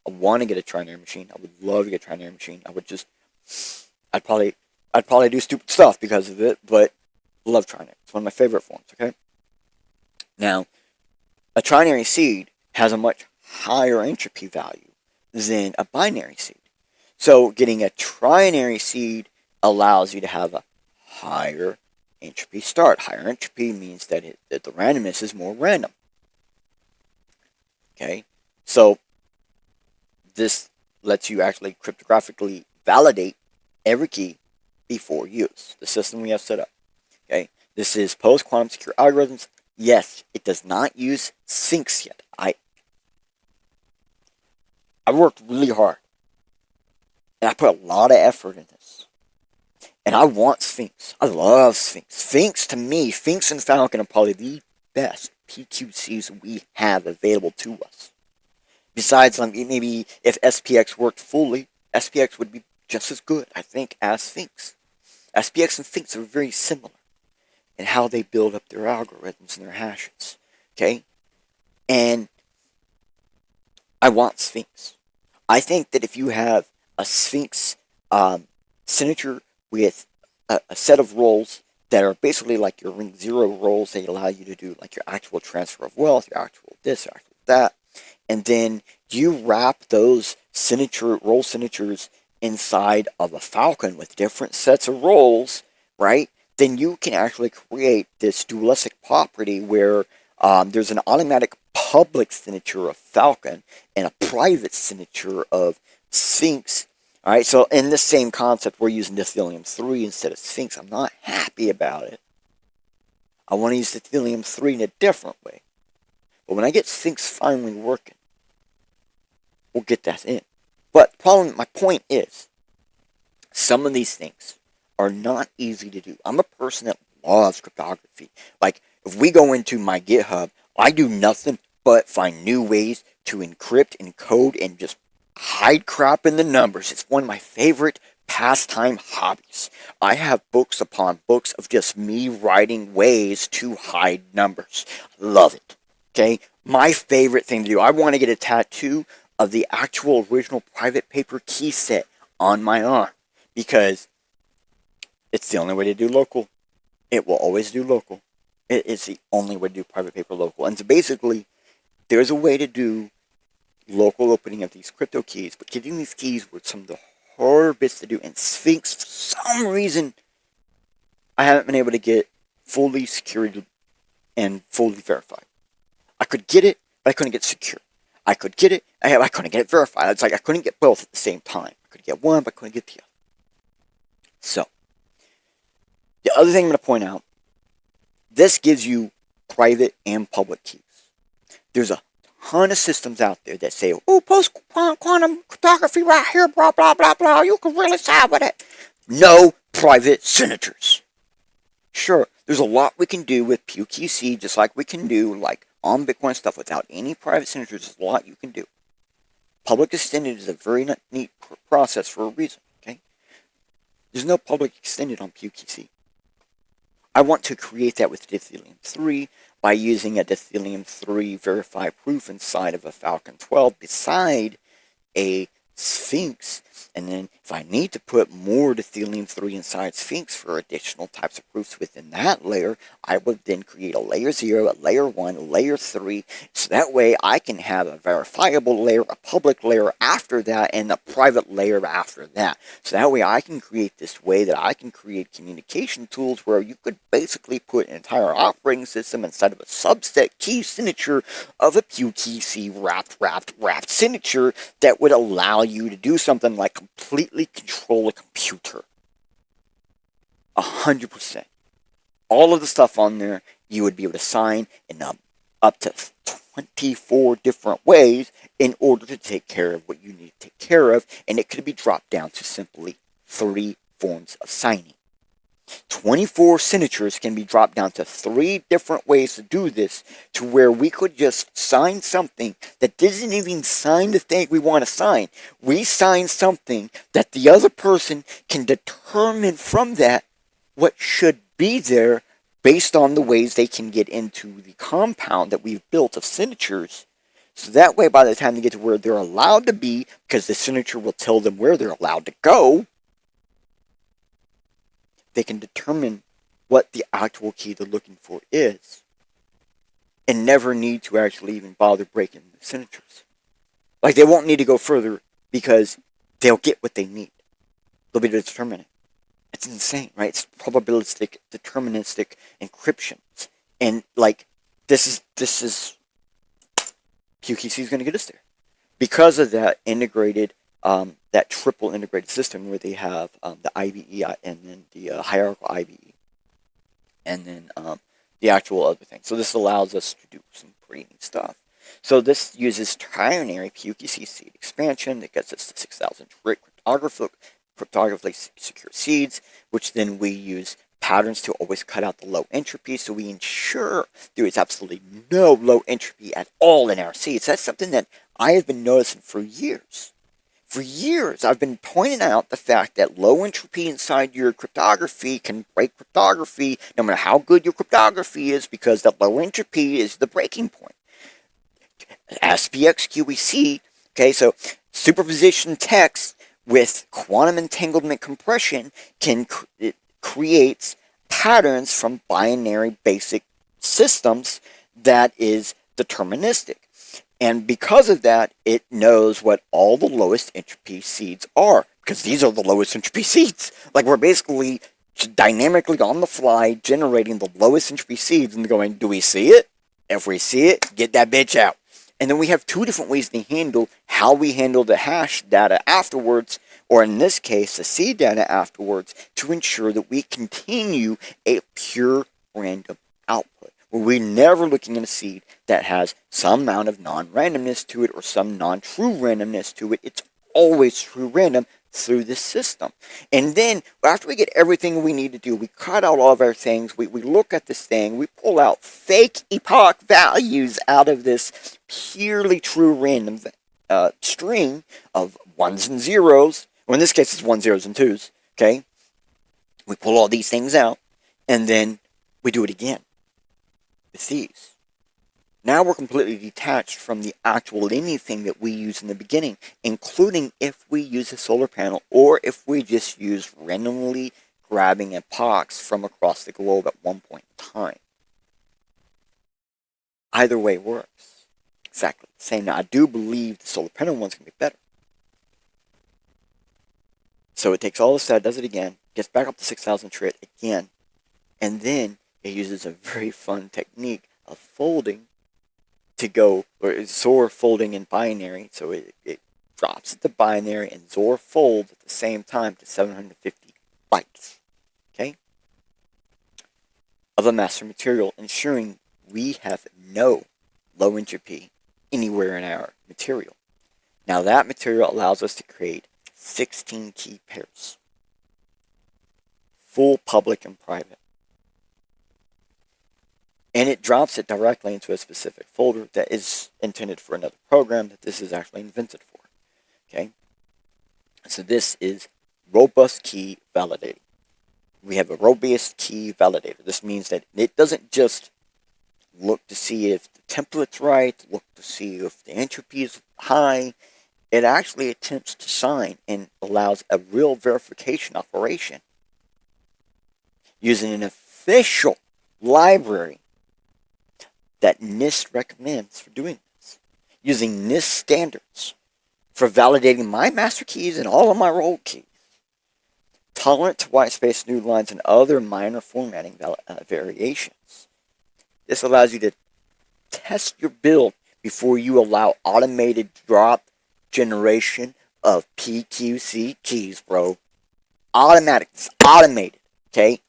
I want to get a trinary machine. I would love to get a trinary machine. I'd probably do stupid stuff because of it, but I love trinary. It's one of my favorite forms. Okay. Now, a trinary seed has a much higher entropy value than a binary seed. So getting a trinary seed allows you to have a higher entropy start. Higher entropy means that the randomness is more random. Okay, so this lets you actually cryptographically validate every key before use. The system we have set up. Okay, this is post-quantum secure algorithms. Yes, it does not use Sphinx yet. I worked really hard, and I put a lot of effort in this. And I want Sphinx. I love Sphinx. Sphinx, to me, Sphinx and Falcon are probably the best PQCs we have available to us. Besides, maybe if SPX worked fully, SPX would be just as good, I think, as Sphinx. SPX and Sphinx are very similar in how they build up their algorithms and their hashes. Okay? And I want Sphinx. I think that if you have a Sphinx signature with a set of roles that are basically like your ring 0 roles, they allow you to do like your actual transfer of wealth, your actual this, your actual that, and then you wrap those role signatures inside of a Falcon with different sets of roles, right? Then you can actually create this dualistic property where there's an automatic public signature of Falcon and a private signature of Sphinx. Alright, so in this same concept, we're using Ethereum 3 instead of Sphinx. I'm not happy about it. I want to use Ethereum 3 in a different way. But when I get Sphinx finally working, we'll get that in. But my point is, some of these things are not easy to do. I'm a person that loves cryptography. Like, if we go into my GitHub, I do nothing but find new ways to encrypt, encode, and just hide crap in the numbers. It's one of my favorite pastime hobbies. I have books upon books of just me writing ways to hide numbers. Love it. Okay? My favorite thing to do. I want to get a tattoo of the actual original private paper key set on my arm because it's the only way to do local. It will always do local. It's the only way to do private paper local. And so basically, there's a way to do local opening of these crypto keys, but getting these keys were some of the harder bits to do. And Sphinx, for some reason, I haven't been able to get fully secured and fully verified. I could get it, but I couldn't get secure. I could get it, I couldn't get it verified. It's like I couldn't get both at the same time. I could get one, but I couldn't get the other. So, the other thing I'm going to point out, this gives you private and public keys. There's a ton of systems out there that say, oh, post-quantum cryptography right here, blah, blah, blah, blah, you can really side with it. No private signatures. Sure, there's a lot we can do with PQC, just like we can do like on Bitcoin stuff without any private signatures. There's a lot you can do. Public extended is a very neat process for a reason, okay? There's no public extended on PQC. I want to create that with Dithylium 3 by using a Dithylium 3 verified proof inside of a Falcon 12 beside a Sphinx. And then if I need to put more Dithylium 3 inside Sphinx for additional types of proofs within that layer, I would then create a layer 0, a layer 1, a layer 3. So that way I can have a verifiable layer, a public layer after that, and a private layer after that. So that way I can create this way that I can create communication tools where you could basically put an entire operating system inside of a subset key signature of a PQC wrapped signature that would allow you to do something like completely control a computer. 100%. All of the stuff on there, you would be able to sign in up to 24 different ways in order to take care of what you need to take care of, and it could be dropped down to simply 3 forms of signing. 24 signatures can be dropped down to 3 different ways to do this, to where we could just sign something that doesn't even sign the thing we want to sign. We sign something that the other person can determine from that what should be there based on the ways they can get into the compound that we've built of signatures. So that way, by the time they get to where they're allowed to be, because the signature will tell them where they're allowed to go, they can determine what the actual key they're looking for is and never need to actually even bother breaking the signatures. Like, they won't need to go further because they'll get what they need. They'll be able to determine it. It's insane, right? It's probabilistic, deterministic encryption. And, like, this is QQC is going to get us there. Because of that integrated that triple integrated system where they have the IBE and then the hierarchical IBE and then the actual other thing. So this allows us to do some pretty neat stuff. So this uses trinary PQC seed expansion that gets us to 6,000 cryptographically secure seeds, which then we use patterns to always cut out the low entropy, so we ensure there is absolutely no low entropy at all in our seeds. That's something that I have been noticing for years. For years, I've been pointing out the fact that low entropy inside your cryptography can break cryptography no matter how good your cryptography is, because that low entropy is the breaking point. SPX QEC, okay, so superposition text with quantum entanglement compression it creates patterns from binary basic systems that is deterministic. And because of that, it knows what all the lowest entropy seeds are, because these are the lowest entropy seeds. Like, we're basically dynamically on the fly generating the lowest entropy seeds and going, do we see it? If we see it, get that bitch out. And then we have 2 different ways to handle how we handle the hash data afterwards, or in this case, the seed data afterwards, to ensure that we continue a pure random output, where we're never looking at a seed that has some amount of non-randomness to it or some non-true randomness to it. It's always true random through the system. And then after we get everything we need to do, we cut out all of our things, we look at this thing, we pull out fake epoch values out of this purely true random string of ones and zeros. Well, in this case, it's ones, zeros, and twos. Okay? We pull all these things out, and then we do it again with these. Now we're completely detached from the actual anything that we use in the beginning, including if we use a solar panel or if we just use randomly grabbing epochs from across the globe at one point in time. Either way works. Exactly the same. Now, I do believe the solar panel one's going to be better. So it takes all this out, does it again, gets back up to 6,000 trit again, and then it uses a very fun technique of folding to go, or XOR folding in binary, so it drops it to binary and XOR folds at the same time to 750 bytes, okay, of a master material, ensuring we have no low entropy anywhere in our material. Now that material allows us to create 16 key pairs, full public and private. And it drops it directly into a specific folder that is intended for another program that this is actually invented for. Okay? So this is robust key validating. We have a robust key validator. This means that it doesn't just look to see if the template's right, look to see if the entropy is high. It actually attempts to sign and allows a real verification operation using an official library that NIST recommends for doing this, using NIST standards for validating my master keys and all of my role keys, tolerant to white space, new lines, and other minor formatting variations. This allows you to test your build before you allow automated drop generation of PQC keys, bro. Automatic. It's automated, okay?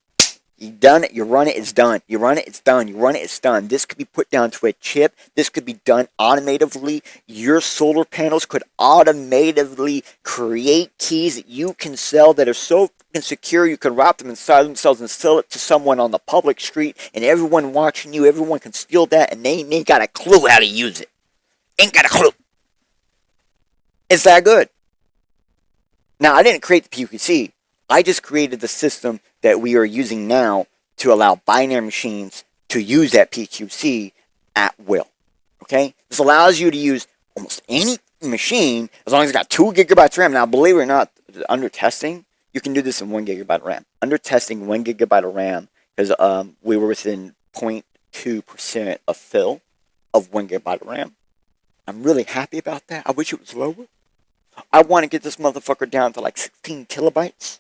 You've done it, you run it, it's done. You run it, it's done. You run it, it's done. This could be put down to a chip. This could be done automatively. Your solar panels could automatively create keys that you can sell that are so secure you can wrap them inside themselves and sell it to someone on the public street, and everyone watching you, everyone can steal that, and they ain't got a clue how to use it. Ain't got a clue. It's that good. Now, I didn't create the PQC. I just created the system that we are using now to allow binary machines to use that PQC at will. Okay? This allows you to use almost any machine as long as it's got 2 gigabytes RAM. Now, believe it or not, under testing, you can do this in 1 gigabyte of RAM. Under testing, 1 gigabyte of RAM, because we were within 0.2% of fill of 1 gigabyte of RAM. I'm really happy about that. I wish it was lower. I want to get this motherfucker down to like 16 kilobytes.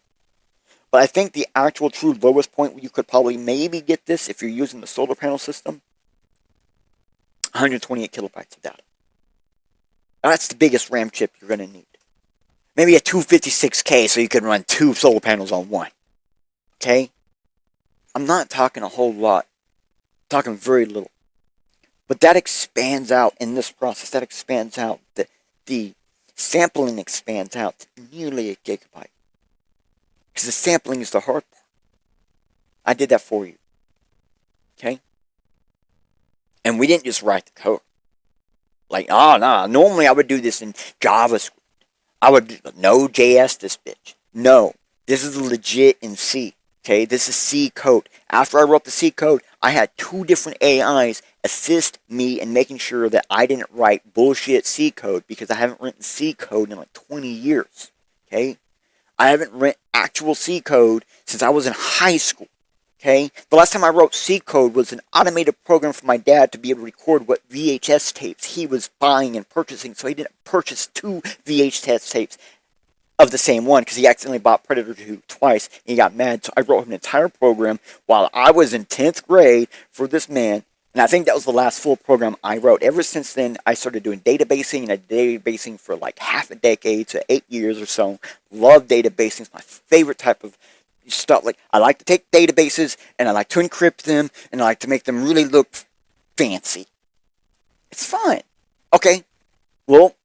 But I think the actual true lowest point where you could probably maybe get this if you're using the solar panel system, 128 kilobytes of data. Now that's the biggest RAM chip you're going to need. Maybe a 256K so you can run 2 solar panels on one. Okay? I'm not talking a whole lot. I'm talking very little. But that expands out in this process. That expands out. The sampling expands out to nearly a gigabyte. Because the sampling is the hard part. I did that for you. Okay? And we didn't just write the code. Like, oh, no. Normally I would do this in JavaScript. I would Node.js this bitch. No. This is legit in C. Okay? This is C code. After I wrote the C code, I had 2 different AIs assist me in making sure that I didn't write bullshit C code because I haven't written C code in like 20 years. Okay? I haven't written actual C code since I was in high school. Okay? The last time I wrote C code was an automated program for my dad to be able to record what VHS tapes he was buying and purchasing, so he didn't purchase 2 VHS tapes of the same one because he accidentally bought Predator 2 twice and he got mad. So I wrote an entire program while I was in 10th grade for this man. And I think that was the last full program I wrote. Ever since then, I started doing databasing, and I did databasing for like half a decade to 8 years or so. Love databasing. It's my favorite type of stuff. Like, I like to take databases, and I like to encrypt them, and I like to make them really look fancy. It's fun. Okay, well,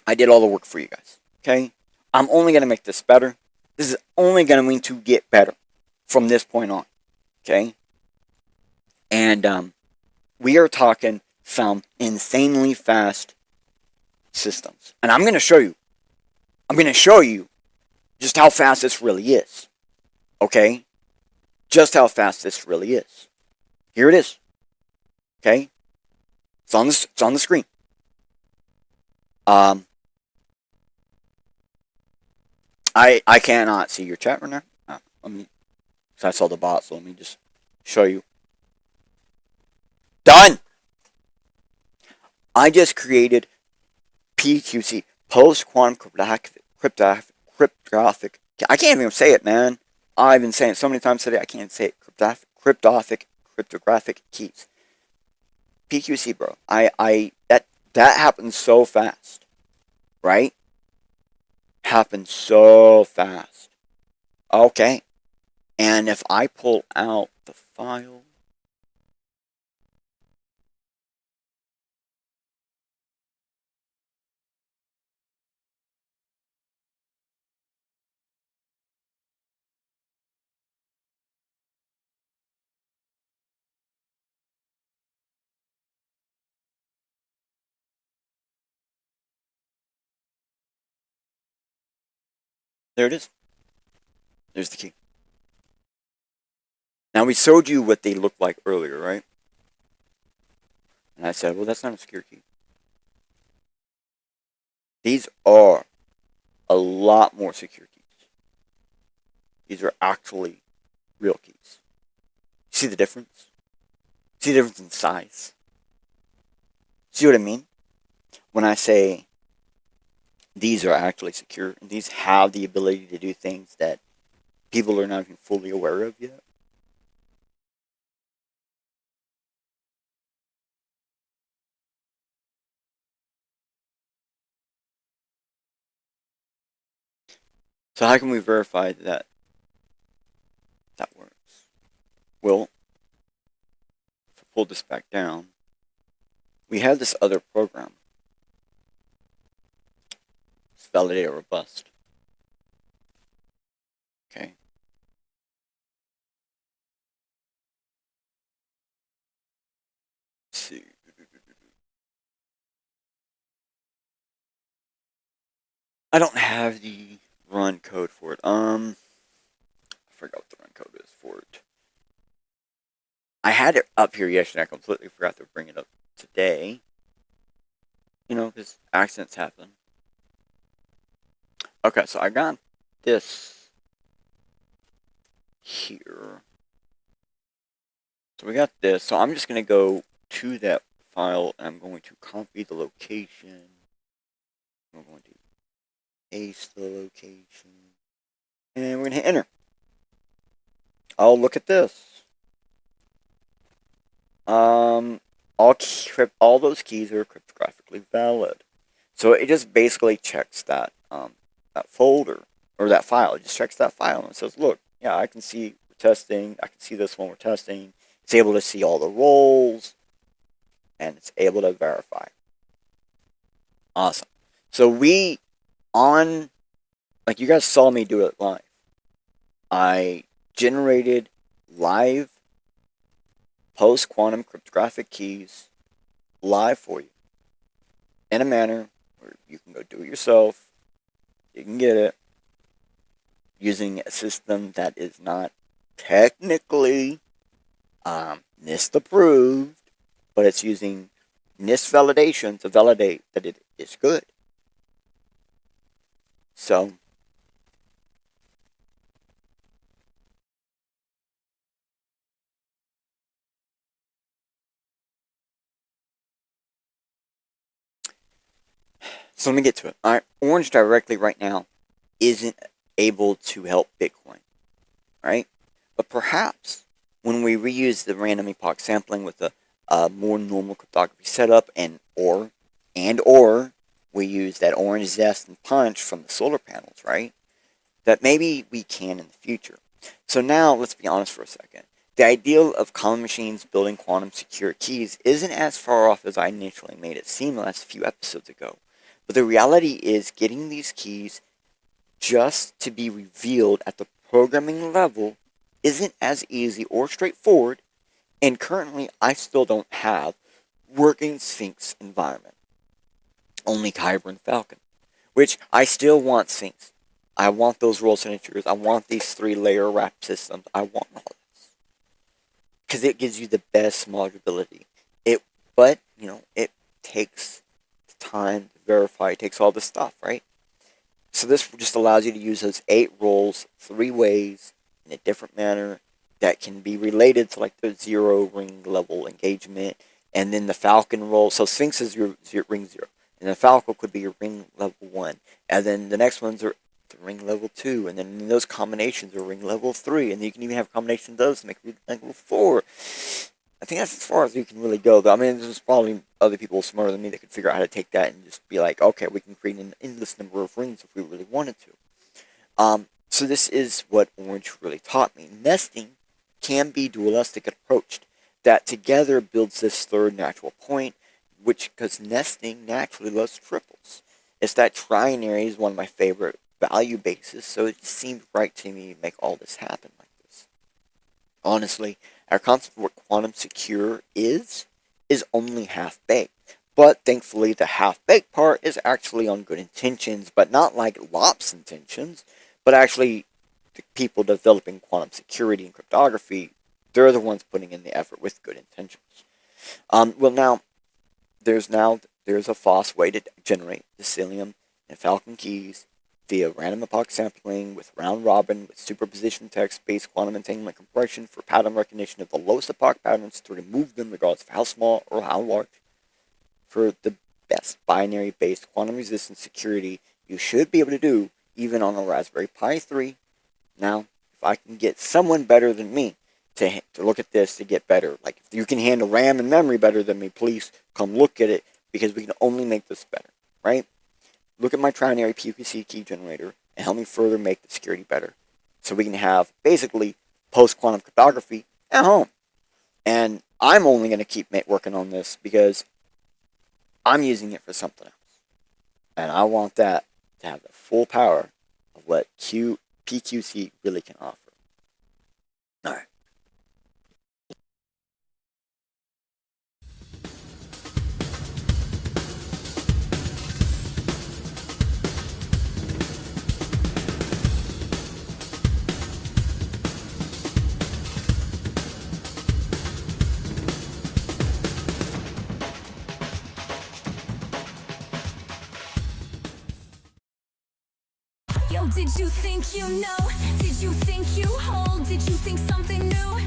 I did all the work for you guys. Okay, I'm only going to make this better. This is only going to get better from this point on. Okay? And we are talking some insanely fast systems. And I'm going to show you. I'm going to show you just how fast this really is. Okay? Just how fast this really is. Here it is. Okay? It's on the screen. I cannot see your chat right now. Let me. So I saw the bot, so let me just show you. Done. I just created PQC, post quantum cryptographic. I can't even say it, man. I've been saying it so many times today. I can't say it. Cryptographic keys. PQC, bro. That happens so fast, right? Happens so fast. Okay. And if I pull out the file, there it is. There's the key. Now, we showed you what they looked like earlier, right? And I said, well, that's not a secure key. These are a lot more secure keys. These are actually real keys. See the difference? See the difference in size? See what I mean? When I say these are actually secure, and these have the ability to do things that people are not even fully aware of yet. So how can we verify that that works? Well, if I pull this back down, we have this other program. It's validated robust. Okay. Let's see. I don't have the run code for it. I forgot what the run code is for it. I had it up here yesterday. I completely forgot to bring it up today. You know, because accidents happen. Okay, so I got this here. So we got this. So I'm just going to go to that file, and I'm going to copy the location. I'm going to paste the location. And we're going to hit enter. Oh, look at this. All those keys are cryptographically valid. So it just basically checks that that folder or that file. It just checks that file and says, look, yeah, I can see we're testing. I can see this one we're testing. It's able to see all the roles, and it's able to verify. Awesome. So like you guys saw me do it live. I generated live post-quantum cryptographic keys live for you in a manner where you can go do it yourself. You can get it using a system that is not technically NIST approved, but it's using NIST validation to validate that it is good. So let me get to it. All right, Orange directly right now isn't able to help Bitcoin, right? But perhaps when we reuse the random epoch sampling with a more normal cryptography setup, and or we use that orange zest and punch from the solar panels, right? That maybe we can in the future. So now let's be honest for a second. The ideal of common machines building quantum secure keys isn't as far off as I initially made it seem last few episodes ago. But the reality is getting these keys just to be revealed at the programming level isn't as easy or straightforward, and currently I still don't have working Sphinx environment. Only Kyber and Falcon, which I still want Sphinx. I want those role signatures. I want these 3-layer wrap systems. I want all this. Because it gives you the best modularity. But, it takes time to verify. It takes all this stuff, right? So this just allows you to use those 8 roles 3 ways in a different manner that can be related to like the 0 ring level engagement, and then the Falcon role. So Sphinx is your ring 0, and the Falcon could be your ring level 1, and then the next ones are the ring level 2, and then those combinations are ring level 3, and you can even have combinations of those to make ring level 4. I think that's as far as you can really go, though. I mean, there's probably other people smarter than me that could figure out how to take that and just be like, okay, we can create an endless number of rings if we really wanted to. So this is what Orange really taught me. Nesting can be dualistic approached. That together builds this third natural point, because nesting naturally loves triples. It's that trinary is one of my favorite value bases, so it just seemed right to me to make all this happen like this. Honestly, our concept of what quantum secure is only half-baked. But thankfully, the half-baked part is actually on good intentions, but not like LOPS intentions, but actually the people developing quantum security and cryptography, they're the ones putting in the effort with good intentions. There's a FOSS way to generate the Cilium and Falcon keys via random epoch sampling with round robin with superposition text-based quantum entanglement compression for pattern recognition of the lowest epoch patterns to remove them regardless of how small or how large. For the best binary-based quantum resistance security you should be able to do even on a Raspberry Pi 3. Now, if I can get someone better than me to look at this to get better, like if you can handle RAM and memory better than me, please come look at it, because we can only make this better, right? Look at my trinary PQC key generator and help me further make the security better, so we can have basically post-quantum cryptography at home. And I'm only going to keep working on this because I'm using it for something else. And I want that to have the full power of what PQC really can offer. Alright. Yo, did you think you know? Did you think you hold? Did you think something new?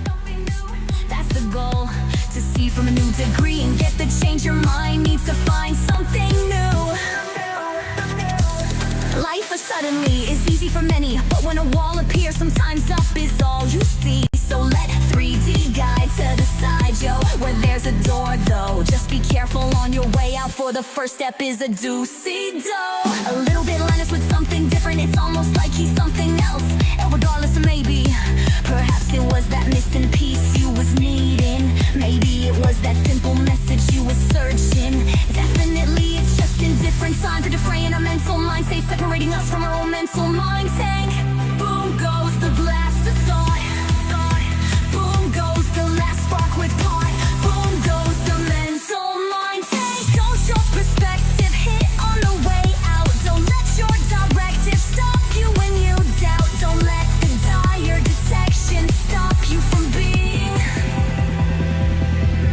That's the goal, to see from a new degree and get the change your mind needs to find something new. Life suddenly is easy for many, but when a wall appears, sometimes up is all you see. So let 3D guide to the side, yo, where there's a door though. Just be careful on your way out, for the first step is a do-see-do. A little bit Linus with something different, it's almost like he's something else. And regardless of maybe, perhaps it was that missing piece you was needing. Maybe it was that simple message you was searching. Definitely it's just in different time for defraying our mental mind state, separating us from our own mental mind tank. Boom goes the blast of thought. Boom goes the last spark with part. Boom goes the mental mind tank. Don't your perspective hit on the way out. Don't let your directive stop you when you doubt. Don't let the dire detection stop you from being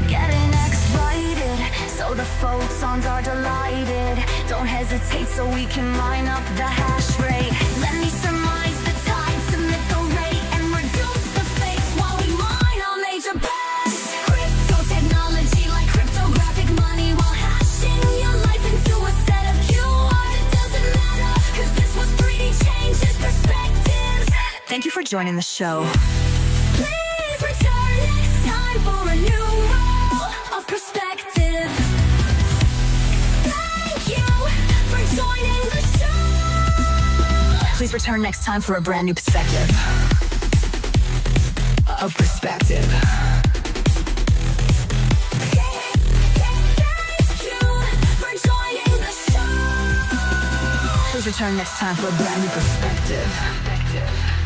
getting excited, so the photons are delighted. Don't hesitate so we can line up the hash rate. Let me surmise the time, submit the rate, and reduce the fakes while we mine our major bets. Crypto technology like cryptographic money, while hashing your life into a set of QRs. It doesn't matter, cause this was 3D changes perspectives. Thank you for joining the show. Please return next time for a new role of perspective. Thank you for joining the show. Please return next time for a brand new perspective. Of perspective. Thank you for joining the show. Please return return next time for a brand new perspective.